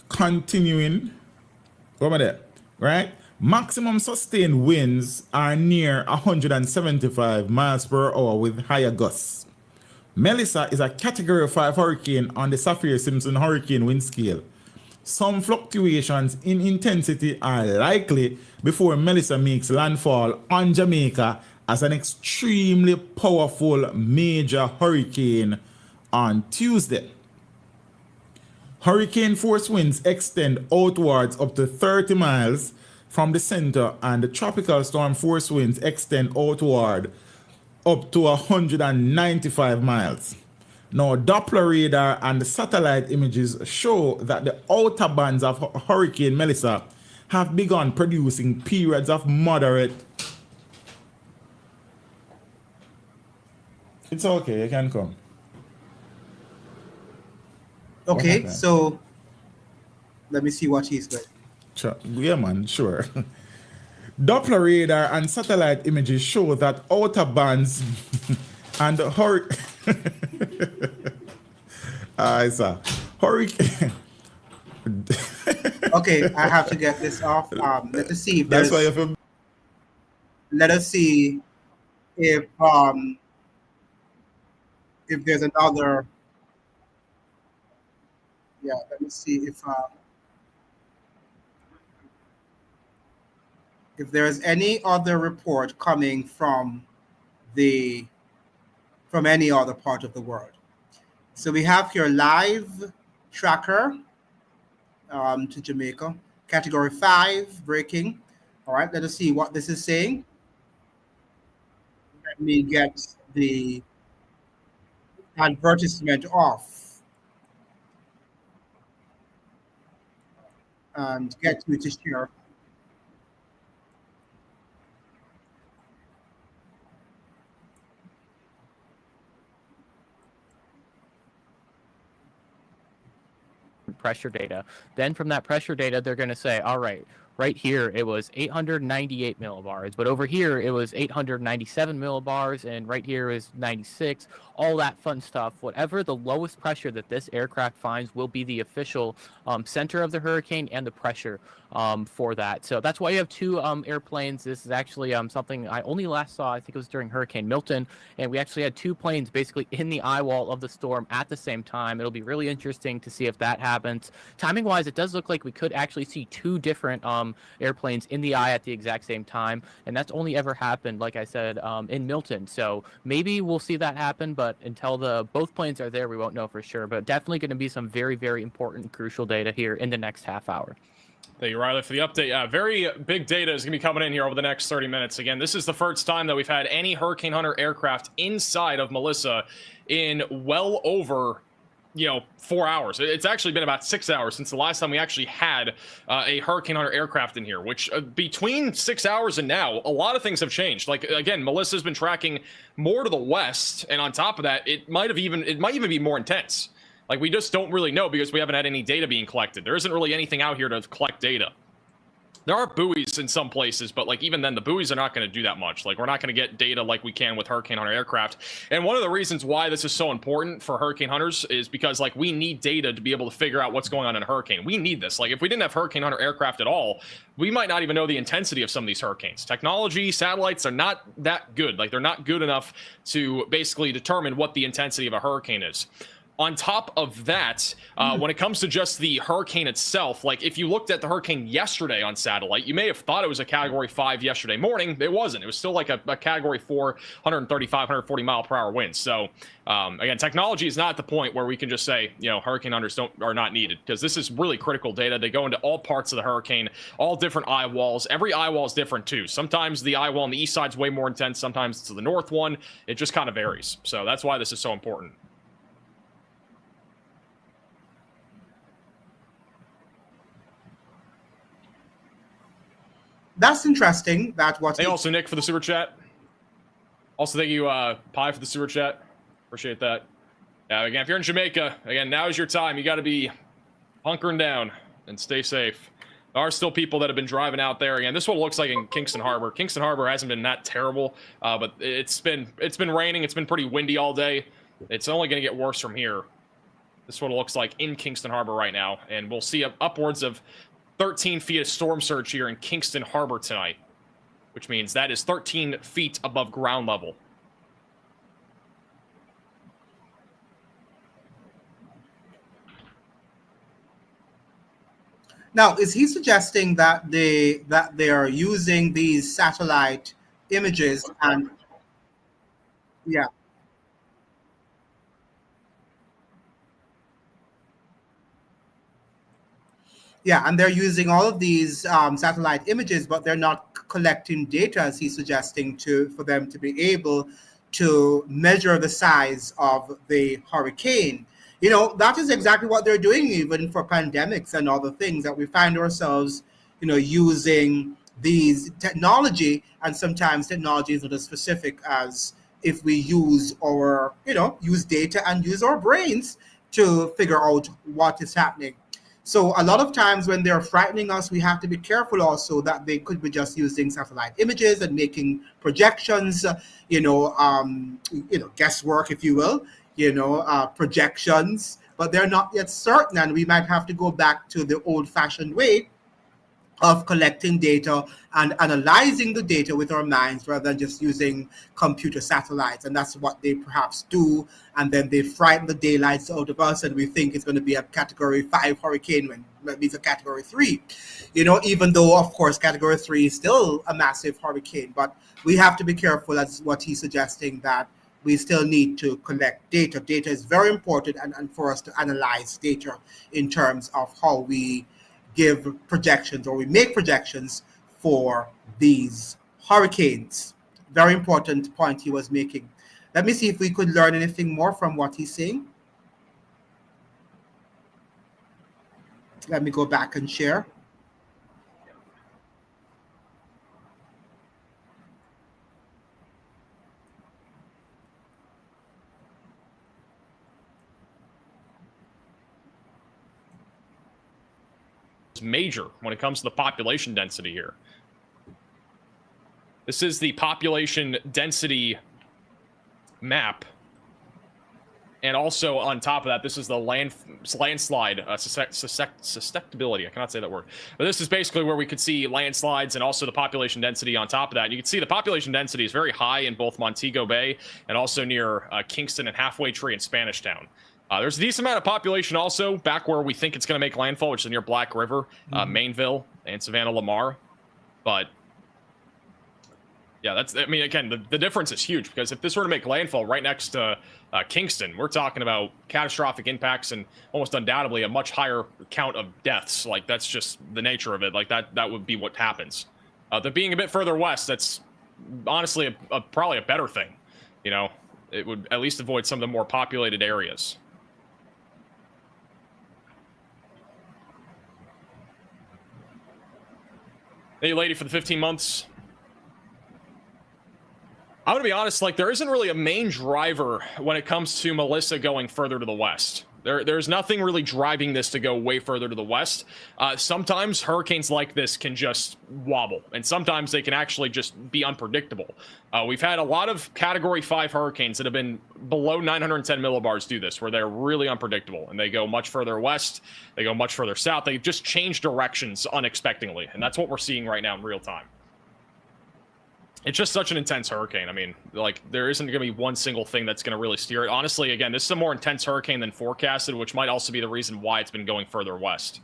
continuing over there, right? Maximum sustained winds are near 175 miles per hour with higher gusts. Melissa is a Category 5 hurricane on the Saffir-Simpson hurricane wind scale. Some fluctuations in intensity are likely before Melissa makes landfall on Jamaica as an extremely powerful major hurricane on Tuesday. Hurricane force winds extend outwards up to 30 miles from the center, and the tropical storm force winds extend outward up to 195 miles. Now, Doppler radar and the satellite images show that the outer bands of Hurricane Melissa have begun producing periods of moderate. It's okay, you can come. Okay, so let me see what he's doing. Sure. Yeah, man, sure. Doppler radar and satellite images show that outer bands and the hurricane. Hurricane. Okay, I have to get this off. Let us see if That's why there's, you feel. let us see if there's another. Yeah, let me see if there's any other report coming from any other part of the world. So we have here live tracker to Jamaica, Category 5 breaking. All right, let us see what this is saying. Let me get the advertisement off and get you to share. Pressure data. Then from that pressure data, they're going to say, all right here it was 898 millibars, but over here it was 897 millibars, and right here is 96. All that fun stuff. Whatever the lowest pressure that this aircraft finds will be the official center of the hurricane and the pressure for that. So that's why you have two airplanes. This is actually something I only last saw, I think it was during Hurricane Milton, and we actually had two planes basically in the eye wall of the storm at the same time. It'll be really interesting to see if that happens. Timing wise, it does look like we could actually see two different airplanes in the eye at the exact same time, and that's only ever happened, like I said, in Milton. So maybe we'll see that happen, but until both planes are there, we won't know for sure. But definitely going to be some very, very important, crucial data here in the next half hour. Thank you, Riley, for the update. Very big data is going to be coming in here over the next 30 minutes. Again, this is the first time that we've had any Hurricane Hunter aircraft inside of Melissa in well over 4 hours. It's actually been about 6 hours since the last time we actually had a Hurricane Hunter aircraft in here, which between 6 hours and now, a lot of things have changed. Like, again, Melissa's been tracking more to the west, and on top of that, it might even be more intense. Like, we just don't really know because we haven't had any data being collected. There isn't really anything out here to collect data. There are buoys in some places, but like even then, the buoys are not going to do that much. Like, we're not going to get data like we can with Hurricane Hunter aircraft. And one of the reasons why this is so important for Hurricane Hunters is because like we need data to be able to figure out what's going on in a hurricane. We need this. Like, if we didn't have Hurricane Hunter aircraft at all, we might not even know the intensity of some of these hurricanes. Technology, satellites are not that good. Like, they're not good enough to basically determine what the intensity of a hurricane is. On top of that, when it comes to just the hurricane itself, like if you looked at the hurricane yesterday on satellite, you may have thought it was a Category 5 yesterday morning. It wasn't. It was still like a Category 4, 135, 140 mile per hour winds. So again, technology is not at the point where we can just say, Hurricane Hunters are not needed, because this is really critical data. They go into all parts of the hurricane, all different eye walls. Every eye wall is different too. Sometimes the eye wall on the east side is way more intense. Sometimes it's the north one. It just kind of varies. So that's why this is so important. That's interesting. Hey, also Nick for the super chat. Also, thank you, Pi, for the super chat. Appreciate that. Yeah, again, if you're in Jamaica, again, now is your time. You got to be hunkering down and stay safe. There are still people that have been driving out there. Again, this is what it looks like in Kingston Harbor. Kingston Harbor hasn't been that terrible, but it's been raining. It's been pretty windy all day. It's only going to get worse from here. This is what it looks like in Kingston Harbor right now, and we'll see upwards of 13 feet of storm surge here in Kingston Harbor tonight, which means that is 13 feet above ground level. Now, is he suggesting that they are using these satellite images and yeah. Yeah, and they're using all of these satellite images, but they're not collecting data, as he's suggesting, for them to be able to measure the size of the hurricane. You know, that is exactly what they're doing, even for pandemics and other things, that we find ourselves, using these technology, and sometimes technology is not as specific as if we use use data and use our brains to figure out what is happening. So a lot of times when they're frightening us, we have to be careful also that they could be just using satellite images and making projections, guesswork, if you will, projections, but they're not yet certain. And we might have to go back to the old fashioned way of collecting data and analyzing the data with our minds rather than just using computer satellites. And that's what they perhaps do. And then they frighten the daylights out of us, and we think it's going to be a Category 5 hurricane when it's a Category 3. Even though, of course, Category 3 is still a massive hurricane. But we have to be careful, as what he's suggesting, that we still need to collect data. Data is very important, and for us to analyze data in terms of how we give projections, or we make projections for these hurricanes. Very important point he was making. Let me see if we could learn anything more from what he's saying. Let me go back and share. Major when it comes to the population density here. This is the population density map, and also on top of that, this is the landslide susceptibility. I cannot say that word, but this is basically where we could see landslides and also the population density on top of that. And you can see the population density is very high in both Montego Bay and also near Kingston and Halfway Tree and Spanish Town. There's a decent amount of population also back where we think it's going to make landfall, which is near Black River, Mainville, and Savannah Lamar. But yeah, again, the difference is huge, because if this were to make landfall right next to Kingston, we're talking about catastrophic impacts and almost undoubtedly a much higher count of deaths. Like, that's just the nature of it. Like, that would be what happens. The being a bit further west, that's honestly probably a better thing. It would at least avoid some of the more populated areas. Thank you, lady, for the 15 months. I'm going to be honest, there isn't really a main driver when it comes to Melissa going further to the west. There's nothing really driving this to go way further to the west. Sometimes hurricanes like this can just wobble, and sometimes they can actually just be unpredictable. We've had a lot of Category 5 hurricanes that have been below 910 millibars do this, where they're really unpredictable, and they go much further west, they go much further south, they just change directions unexpectedly, and that's what we're seeing right now in real time. It's just such an intense hurricane. I mean, there isn't going to be one single thing that's going to really steer it. Honestly, again, this is a more intense hurricane than forecasted, which might also be the reason why it's been going further west.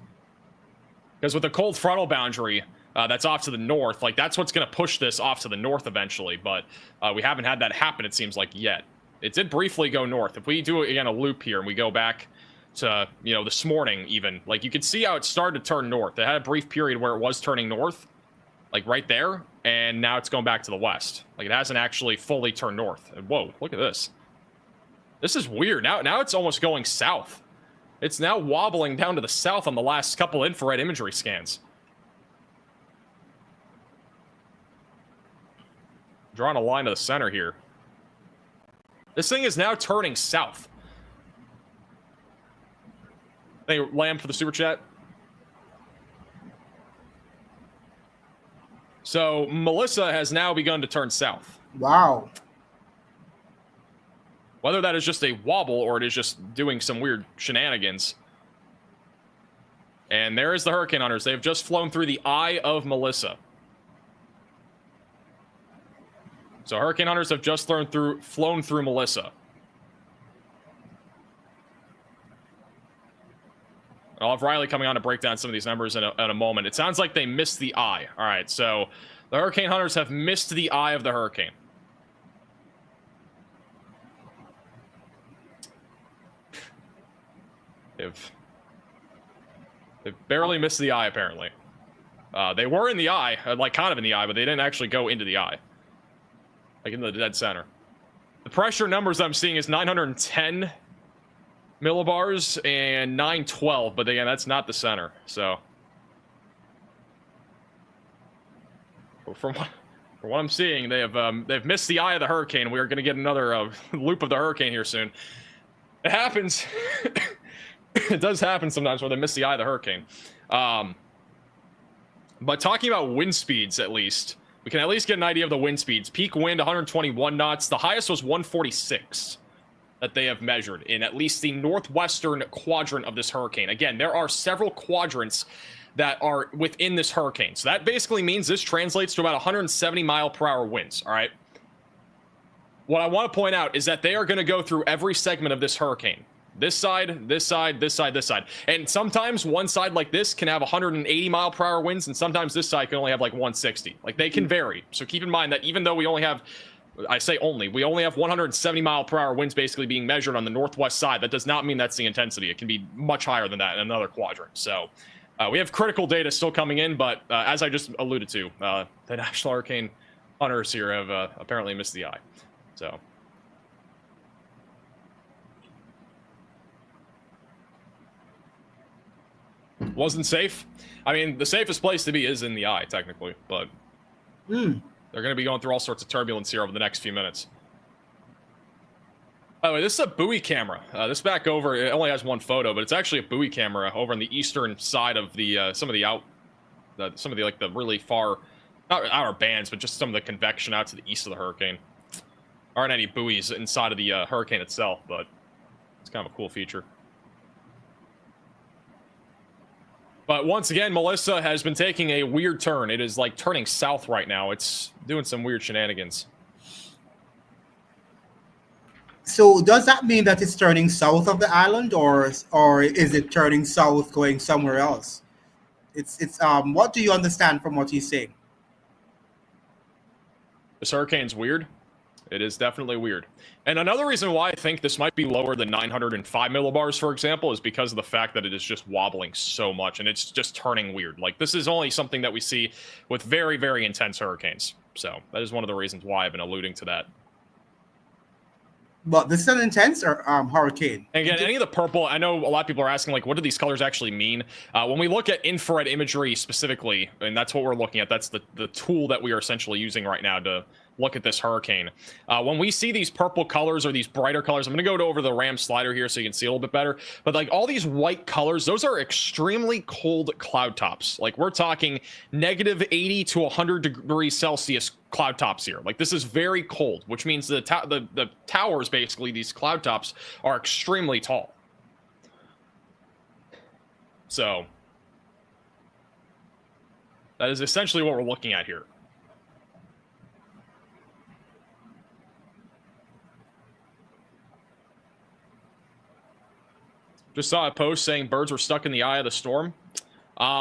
Because with the cold frontal boundary that's off to the north, that's what's going to push this off to the north eventually. But we haven't had that happen, it seems like, yet. It did briefly go north. If we do, again, a loop here and we go back to, this morning even, you can see how it started to turn north. It had a brief period where it was turning north, right there. And now it's going back to the west. It hasn't actually fully turned north. And whoa, look at this. This is weird. Now it's almost going south. It's now wobbling down to the south on the last couple infrared imagery scans. Drawing a line to the center here. This thing is now turning south. Thank you, Lamb, for the super chat. So Melissa has now begun to turn south. Wow. Whether that is just a wobble or it is just doing some weird shenanigans, And there is the hurricane hunters. They've just flown through the eye of Melissa. So hurricane hunters have just flown through Melissa. I'll have Riley coming on to break down some of these numbers in a moment. It sounds like they missed the eye. All right, so the hurricane hunters have missed the eye of the hurricane. They've barely missed the eye, apparently. They were in the eye, like kind of in the eye, but they didn't actually go into the eye. Like in the dead center. The pressure numbers I'm seeing is 910 millibars and 912, but again, that's not the center. So from what I'm seeing, they've missed the eye of the hurricane. We are going to get another loop of the hurricane here soon. It happens. It does happen sometimes where they miss the eye of the hurricane. But talking about wind speeds, at least, we can at least get an idea of the wind speeds. Peak wind 121 knots. The highest was 146 that they have measured in at least the northwestern quadrant of this hurricane. Again, there are several quadrants that are within this hurricane. So that basically means this translates to about 170 mile per hour winds. All right. What I want to point out is that they are going to go through every segment of this hurricane. This side, this side, this side, this side. And sometimes one side like this can have 180 mile per hour winds, and sometimes this side can only have like 160. Like they can vary. So keep in mind that even though we only have, we only have 170 mile per hour winds basically being measured on the northwest side. That does not mean that's the intensity. It can be much higher than that in another quadrant. So we have critical data still coming in, but as I just alluded to, the National Hurricane Hunters here have apparently missed the eye. So. Wasn't safe. I mean, the safest place to be is in the eye, technically, but they're going to be going through all sorts of turbulence here over the next few minutes. By the way, this is a buoy camera. This back over, it only has one photo, but it's actually a buoy camera over on the eastern side of the some of the like the really far, not outer bands, but just some of the convection out to the east of the hurricane. Aren't any buoys inside of the hurricane itself, but it's kind of a cool feature. But once again, Melissa has been taking a weird turn. It is like turning south right now. It's doing some weird shenanigans. So does that mean that it's turning south of the island, or is it turning south going somewhere else? It's what do you understand from what he's saying? This hurricane's weird. It is definitely weird. And another reason why I think this might be lower than 905 millibars, for example, is because of the fact that it is just wobbling so much and it's just turning weird. Like, this is only something that we see with very, very intense hurricanes. So that is one of the reasons why I've been alluding to that. But this is an intense hurricane. And again, any of the purple, I know a lot of people are asking, like, what do these colors actually mean? When we look at infrared imagery specifically, and that's what we're looking at, that's the tool that we are essentially using right now to look at this hurricane. When we see these purple colors or these brighter colors, I'm going to go over the RAM slider here so you can see a little bit better. But like all these white colors, those are extremely cold cloud tops. Like we're talking negative 80 to 100 degrees Celsius cloud tops here. Like this is very cold, which means the towers, basically, these cloud tops are extremely tall. So that is essentially what we're looking at here. Just saw a post saying birds were stuck in the eye of the storm.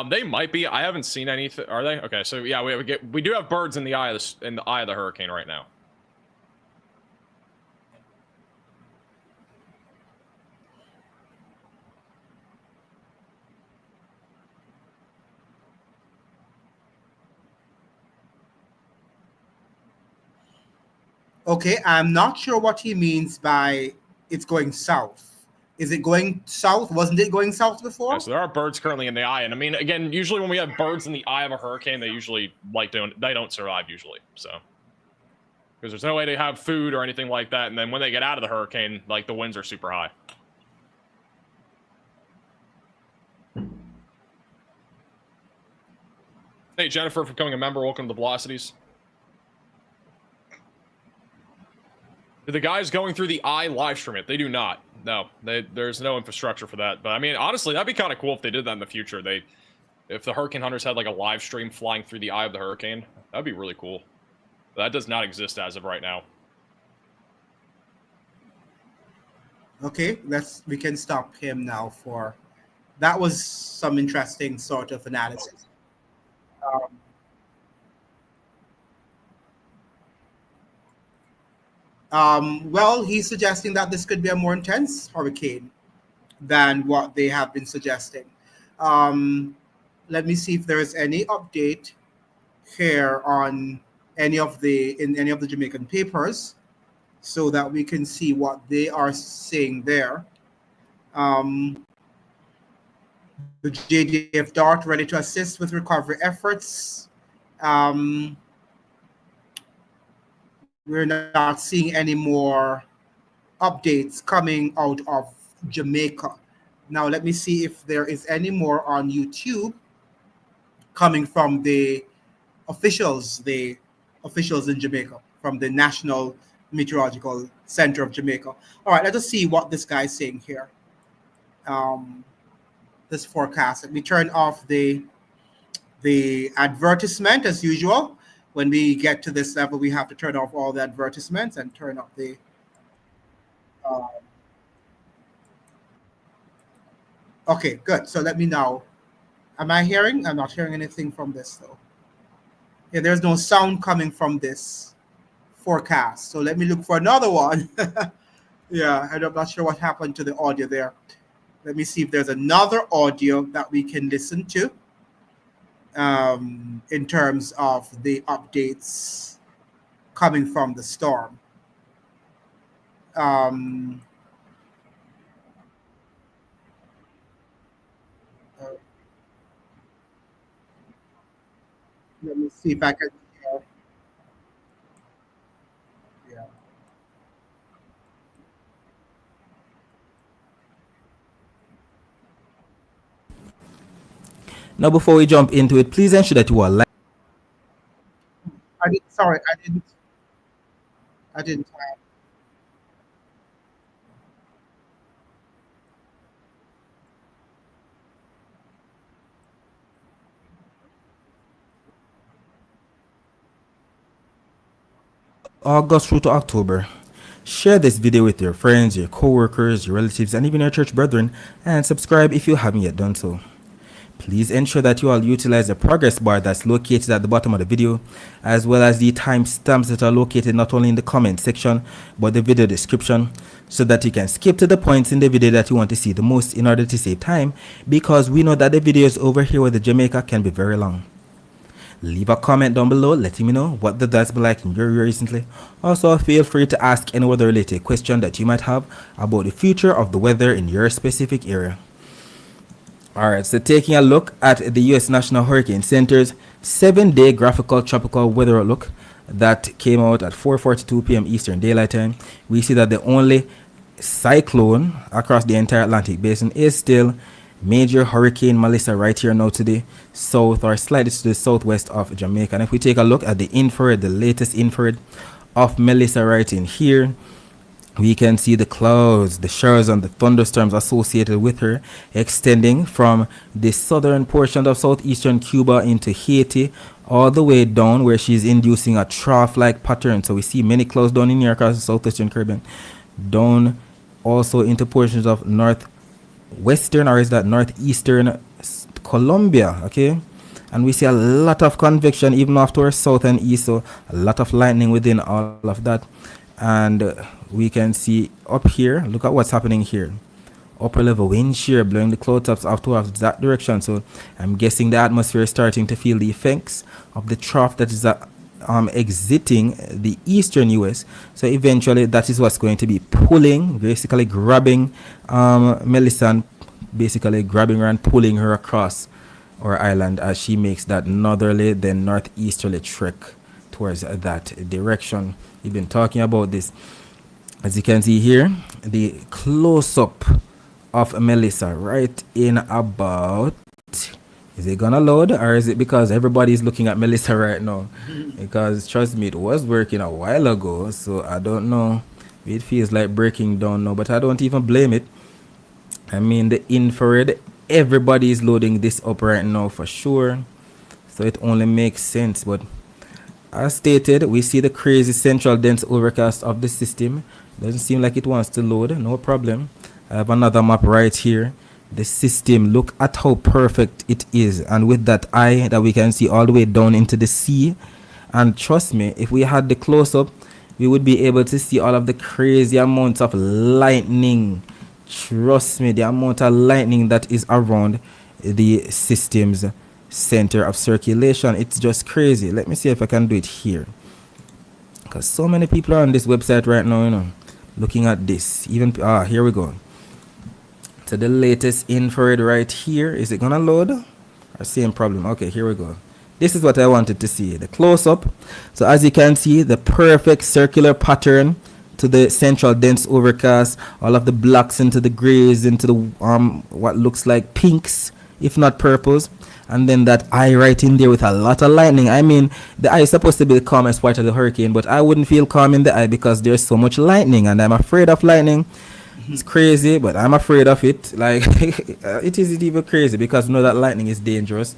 They might be. I haven't seen anything. Are they? Okay, so yeah, we do have birds in the eye of the hurricane right now. Okay, I'm not sure what he means by it's going south. Is it going south? Wasn't it going south before? Yeah, so there are birds currently in the eye, and I mean, again, usually when we have birds in the eye of a hurricane, they usually they don't survive usually. So because there's no way to have food or anything like that, and then when they get out of the hurricane, like the winds are super high. Hey Jennifer, for becoming a member, welcome to the Velocities. Do the guys going through the eye live stream it? They do not. No, there's no infrastructure for that. But I mean, honestly, that'd be kind of cool if they did that in the future. If the hurricane hunters had like a live stream flying through the eye of the hurricane, that'd be really cool. That does not exist as of right now. Okay, we can stop him now for that. Was some interesting sort of analysis. Well, he's suggesting that this could be a more intense hurricane than what they have been suggesting. Let me see if there is any update here on any of the Jamaican papers, so that we can see what they are saying there. The JDF Dart ready to assist with recovery efforts. We're not seeing any more updates coming out of Jamaica. Now, let me see if there is any more on YouTube coming from the officials in Jamaica, from the National Meteorological Center of Jamaica. All right, let us see what this guy's saying here. This forecast. Let me turn off the advertisement as usual. When we get to this level, we have to turn off all the advertisements and turn up the okay, good. So let me know. Am I hearing? I'm not hearing anything from this though. Yeah, there's no sound coming from this forecast. So let me look for another one. Yeah, I'm not sure what happened to the audio there. Let me see if there's another audio that we can listen to in terms of the updates coming from the storm. Let me see if I can. Yeah. Now, before we jump into it, please ensure that you are like. Sorry, I didn't. August through to October. Share this video with your friends, your co-workers, your relatives, and even your church brethren, and subscribe if you haven't yet done so. Please ensure that you all utilize the progress bar that's located at the bottom of the video, as well as the timestamps that are located not only in the comment section, but the video description, so that you can skip to the points in the video that you want to see the most in order to save time, because we know that the videos over here with the Jamaica can be very long. Leave a comment down below letting me know what the that's been like in your area recently. Also, feel free to ask any weather related question that you might have about the future of the weather in your specific area. Alright, so taking a look at the U.S. National Hurricane Center's 7-day graphical tropical weather outlook that came out at 4:42 p.m. Eastern Daylight Time, we see that the only cyclone across the entire Atlantic Basin is still Major Hurricane Melissa right here now to the south or slightly to the southwest of Jamaica. And if we take a look at the infrared, the latest infrared of Melissa right in here, we can see the clouds, the showers, and the thunderstorms associated with her extending from the southern portion of southeastern Cuba into Haiti, all the way down where she's inducing a trough-like pattern. So we see many clouds down in here across the southwestern Caribbean, down also into portions of northwestern, or is that northeastern Colombia, okay? And we see a lot of convection even off to our south and east, so a lot of lightning within all of that. And we can see up here, look at what's happening here. Upper level wind shear blowing the cloud tops off towards that direction. So I'm guessing the atmosphere is starting to feel the effects of the trough that is exiting the eastern US. So eventually that is what's going to be pulling, basically grabbing Melissa, and basically grabbing her and pulling her across our island as she makes that northerly then northeasterly trek towards that direction. We've been talking about this. As you can see here, the close-up of Melissa right in about, is it gonna load, or is it because everybody's looking at Melissa right now? Because trust me, it was working a while ago, so I don't know It feels like breaking down now, but I don't even blame it. I mean, the infrared, everybody is loading this up right now for sure. So it only makes sense. But as stated, we see the crazy central dense overcast of the system. Doesn't seem like it wants to load. No problem. I have another map right here. The system, look at how perfect it is. And with that eye that we can see all the way down into the sea. And trust me, if we had the close-up, we would be able to see all of the crazy amounts of lightning. Trust me, the amount of lightning that is around the system's center of circulation, it's just crazy. Let me see if I can do it here, because so many people are on this website right now, you know, looking at this. Even here we go. So the latest infrared right here. Is it gonna load? Or same problem? Okay, here we go. This is what I wanted to see, the close-up. So as you can see, the perfect circular pattern to the central dense overcast, all of the blacks into the grays, into the what looks like pinks, if not purples, and then that eye right in there with a lot of lightning. I mean, the eye is supposed to be the calmest part of the hurricane, but I wouldn't feel calm in the eye because there's so much lightning, and I'm afraid of lightning. It's crazy, but I'm afraid of it. Like, it isn't even crazy because we know that lightning is dangerous.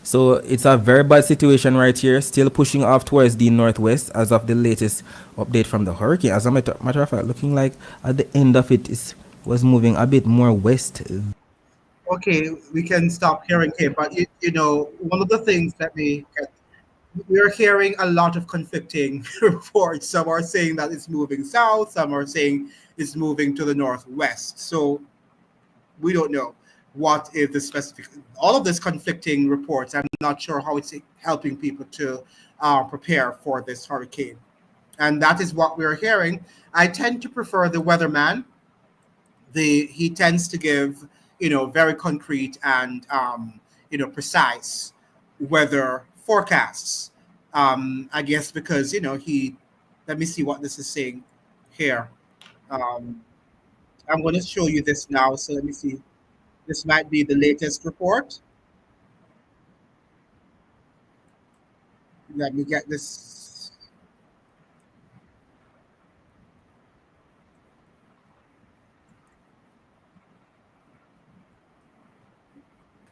So it's a very bad situation right here, still pushing off towards the northwest as of the latest update from the hurricane. As a matter of fact, looking like at the end of it was moving a bit more west. Okay, we can stop hearing him, but you know, one of the things that we're hearing a lot of conflicting reports. Some are saying that it's moving south, some are saying it's moving to the northwest. So we don't know what is the specific, all of this conflicting reports. I'm not sure how it's helping people to prepare for this hurricane. And that is what we're hearing. I tend to prefer the weatherman. He tends to give, you know, very concrete and, you know, precise weather forecasts. I guess because, you know, let me see what this is saying here. I'm going to show you this now. So let me see. This might be the latest report. Let me get this.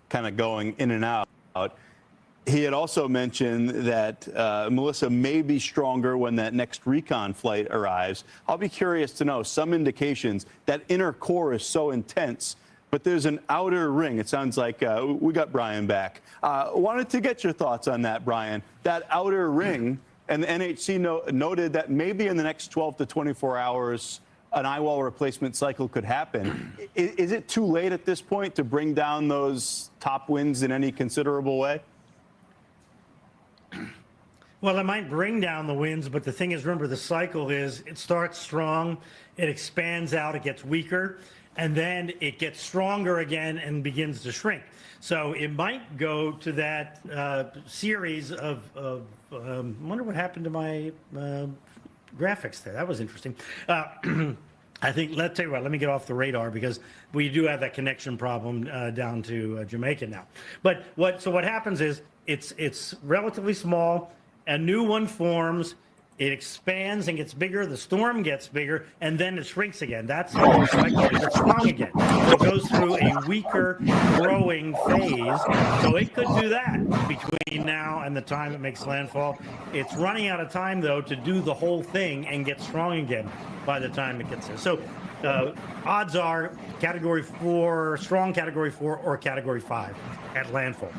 Kind of going in and out. He had also mentioned that Melissa may be stronger when that next recon flight arrives. I'll be curious to know some indications that inner core is so intense, but there's an outer ring. It sounds like we got Brian back. Wanted to get your thoughts on that, Brian. That outer ring, and the NHC noted that maybe in the next 12 to 24 hours, an eye wall replacement cycle could happen. Is it too late at this point to bring down those top winds in any considerable way? Well, it might bring down the winds, but the thing is, remember, the cycle is it starts strong, it expands out, it gets weaker, and then it gets stronger again and begins to shrink. So it might go to that series of I wonder what happened to my graphics there. That was interesting. I think, let's tell you what, let me get off the radar because we do have that connection problem down to Jamaica now. But what happens is it's relatively small. A new one forms, it expands and gets bigger, the storm gets bigger, and then it shrinks again. That's how it's like it gets strong again. So it goes through a weaker growing phase. So it could do that between now and the time it makes landfall. It's running out of time, though, to do the whole thing and get strong again by the time it gets there. So odds are Category 4, strong Category 4 or Category 5 at landfall.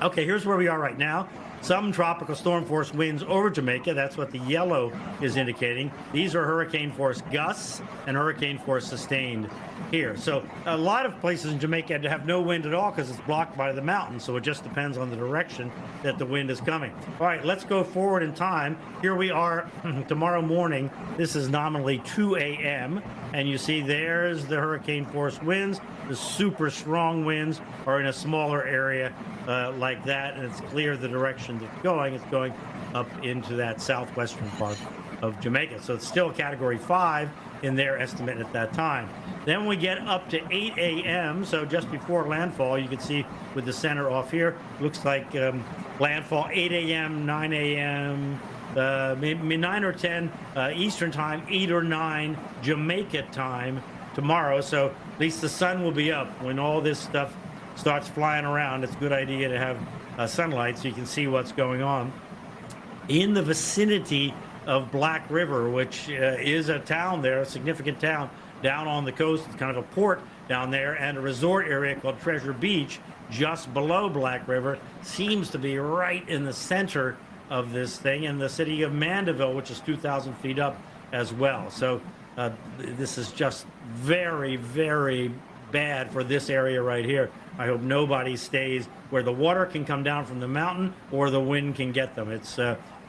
Okay, here's where we are right now. Some tropical storm force winds over Jamaica. That's what the yellow is indicating. These are hurricane force gusts and hurricane force sustained here. So a lot of places in Jamaica have no wind at all because it's blocked by the mountains. So it just depends on the direction that the wind is coming. All right, let's go forward in time. Here we are tomorrow morning. This is nominally 2 a.m. And you see there's the hurricane force winds. The super strong winds are in a smaller area like that. And it's clear the direction it's going. It's going up into that southwestern part of Jamaica. So it's still Category 5 in their estimate at that time. Then we get up to 8 a.m. So just before landfall, you can see with the center off here, looks like landfall 8 a.m., 9 a.m., maybe 9 or 10 Eastern time, 8 or 9 Jamaica time tomorrow. So at least the sun will be up when all this stuff starts flying around. It's a good idea to have sunlight so you can see what's going on. In the vicinity of Black River, which is a town there, a significant town down on the coast. It's kind of a port down there, and a resort area called Treasure Beach just below Black River seems to be right in the center of this thing, and the city of Mandeville, which is 2,000 feet up as well. So this is just very, very bad for this area right here. I hope nobody stays where the water can come down from the mountain or the wind can get them. It's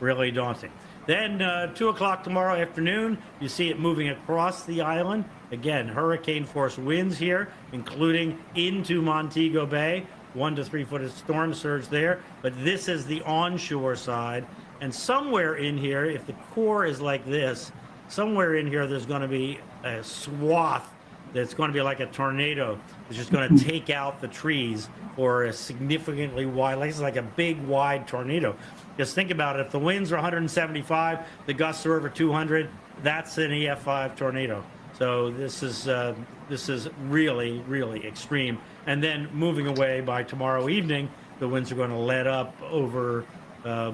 really daunting. Then 2 o'clock tomorrow afternoon, you see it moving across the island. Again, hurricane force winds here, including into Montego Bay. 1 to 3 foot of storm surge there. But this is the onshore side. And somewhere in here, if the core is like this, somewhere in here there's going to be a swath that's going to be like a tornado. It's just going to take out the trees, or a significantly wide, like it's like a big wide tornado. Just think about it. If the winds are 175, the gusts are over 200, that's an EF5 tornado. So this is really, really extreme. And then moving away by tomorrow evening, the winds are going to let up over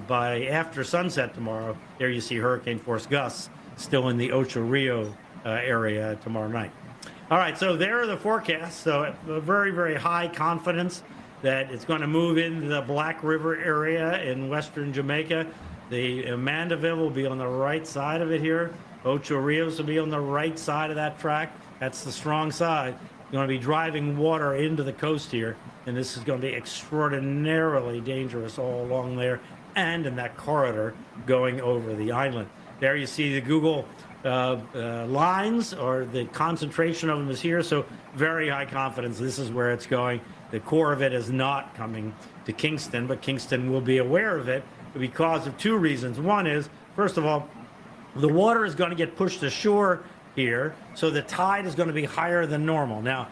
by after sunset tomorrow. There you see hurricane force gusts still in the Ocho Rio area tomorrow night. All right, so there are the forecasts. So a very, very high confidence that it's going to move into the Black River area in western Jamaica. The Mandeville will be on the right side of it here. Ocho Rios will be on the right side of that track. That's the strong side. You're going to be driving water into the coast here, and this is going to be extraordinarily dangerous all along there and in that corridor going over the island. There you see the Google lines, or the concentration of them is here, so very high confidence this is where it's going. The core of it is not coming to Kingston, but Kingston will be aware of it because of two reasons. One is, first of all, the water is going to get pushed ashore here, so the tide is going to be higher than normal. Now,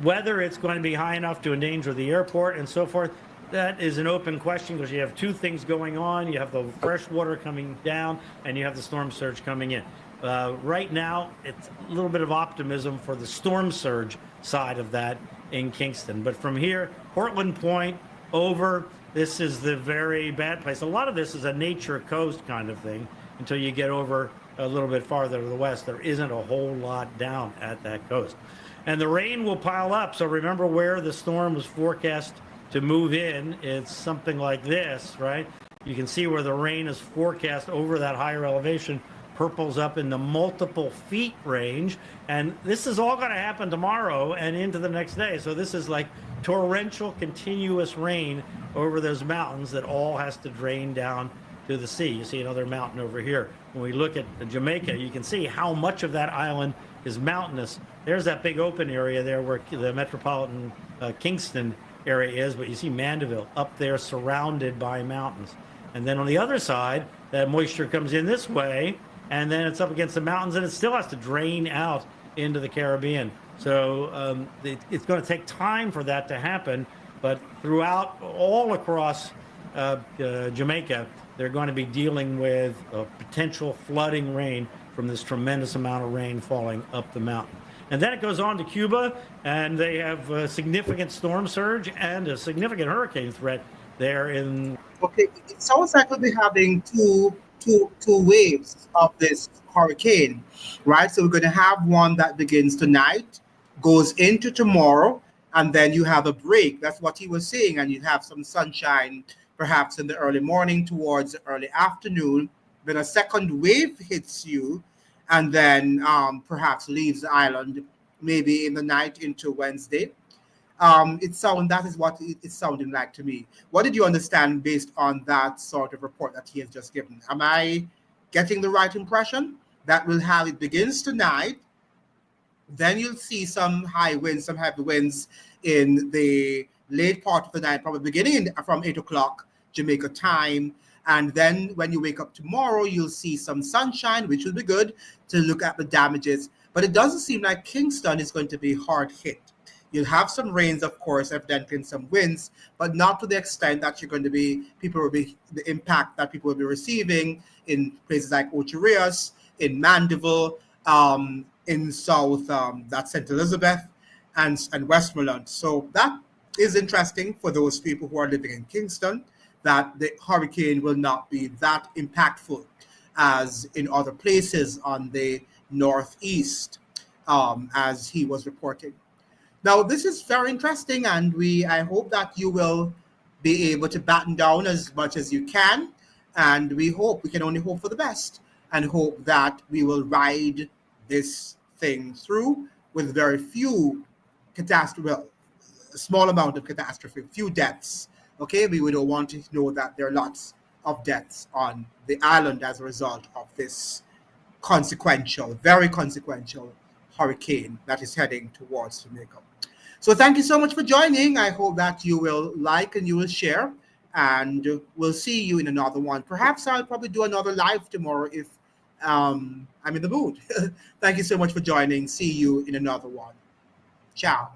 whether it's going to be high enough to endanger the airport and so forth, that is an open question, because you have two things going on. You have the fresh water coming down, and you have the storm surge coming in. Right now, it's a little bit of optimism for the storm surge side of that in Kingston. But from here, Portland Point over, this is the very bad place. A lot of this is a nature coast kind of thing until you get over a little bit farther to the west. There isn't a whole lot down at that coast. And the rain will pile up. So remember where the storm was forecast to move in. It's something like this, right? You can see where the rain is forecast over that higher elevation. Purple's up in the multiple feet range. And this is all going to happen tomorrow and into the next day. So this is like torrential, continuous rain over those mountains that all has to drain down to the sea. You see another mountain over here. When we look at Jamaica, you can see how much of that island is mountainous. There's that big open area there where the metropolitan Kingston area is, but you see Mandeville up there surrounded by mountains. And then on the other side, that moisture comes in this way, and then it's up against the mountains, and it still has to drain out into the Caribbean. So it's going to take time for that to happen, but throughout, all across Jamaica, they're going to be dealing with potential flooding rain from this tremendous amount of rain falling up the mountain. And then it goes on to Cuba, and they have a significant storm surge and a significant hurricane threat there in... Okay, it sounds like we'll be having two waves of this hurricane, right? So we're going to have one that begins tonight, goes into tomorrow, and then you have a break. That's what he was saying, and you have some sunshine perhaps in the early morning towards the early afternoon. Then a second wave hits you, and then perhaps leaves the island maybe in the night into Wednesday. That is what it's sounding like to me. What did you understand based on that sort of report that he has just given? Am I getting the right impression? That will have, it begins tonight, then you'll see some high winds, some heavy winds in the late part of the night, probably beginning from 8 o'clock Jamaica time. And then when you wake up tomorrow, you'll see some sunshine, which will be good to look at the damages. But it doesn't seem like Kingston is going to be hard hit. You'll have some rains, of course, evidently, and some winds, but not to the extent that the impact that people will be receiving in places like Ocho Rios, in Mandeville, in South, that's St. Elizabeth, and Westmoreland. So that is interesting for those people who are living in Kingston, that the hurricane will not be that impactful as in other places on the northeast, as he was reporting. Now, this is very interesting, and I hope that you will be able to batten down as much as you can, and we can only hope for the best, and hope that we will ride this thing through with very few catastrophe, well, a small amount of catastrophe, few deaths. Okay, we don't want to know that there are lots of deaths on the island as a result of this very consequential hurricane that is heading towards Jamaica. So thank you so much for joining. I hope that you will like and you will share, and we'll see you in another one. Perhaps I'll probably do another live tomorrow if I'm in the mood. Thank you so much for joining. See you in another one. Ciao.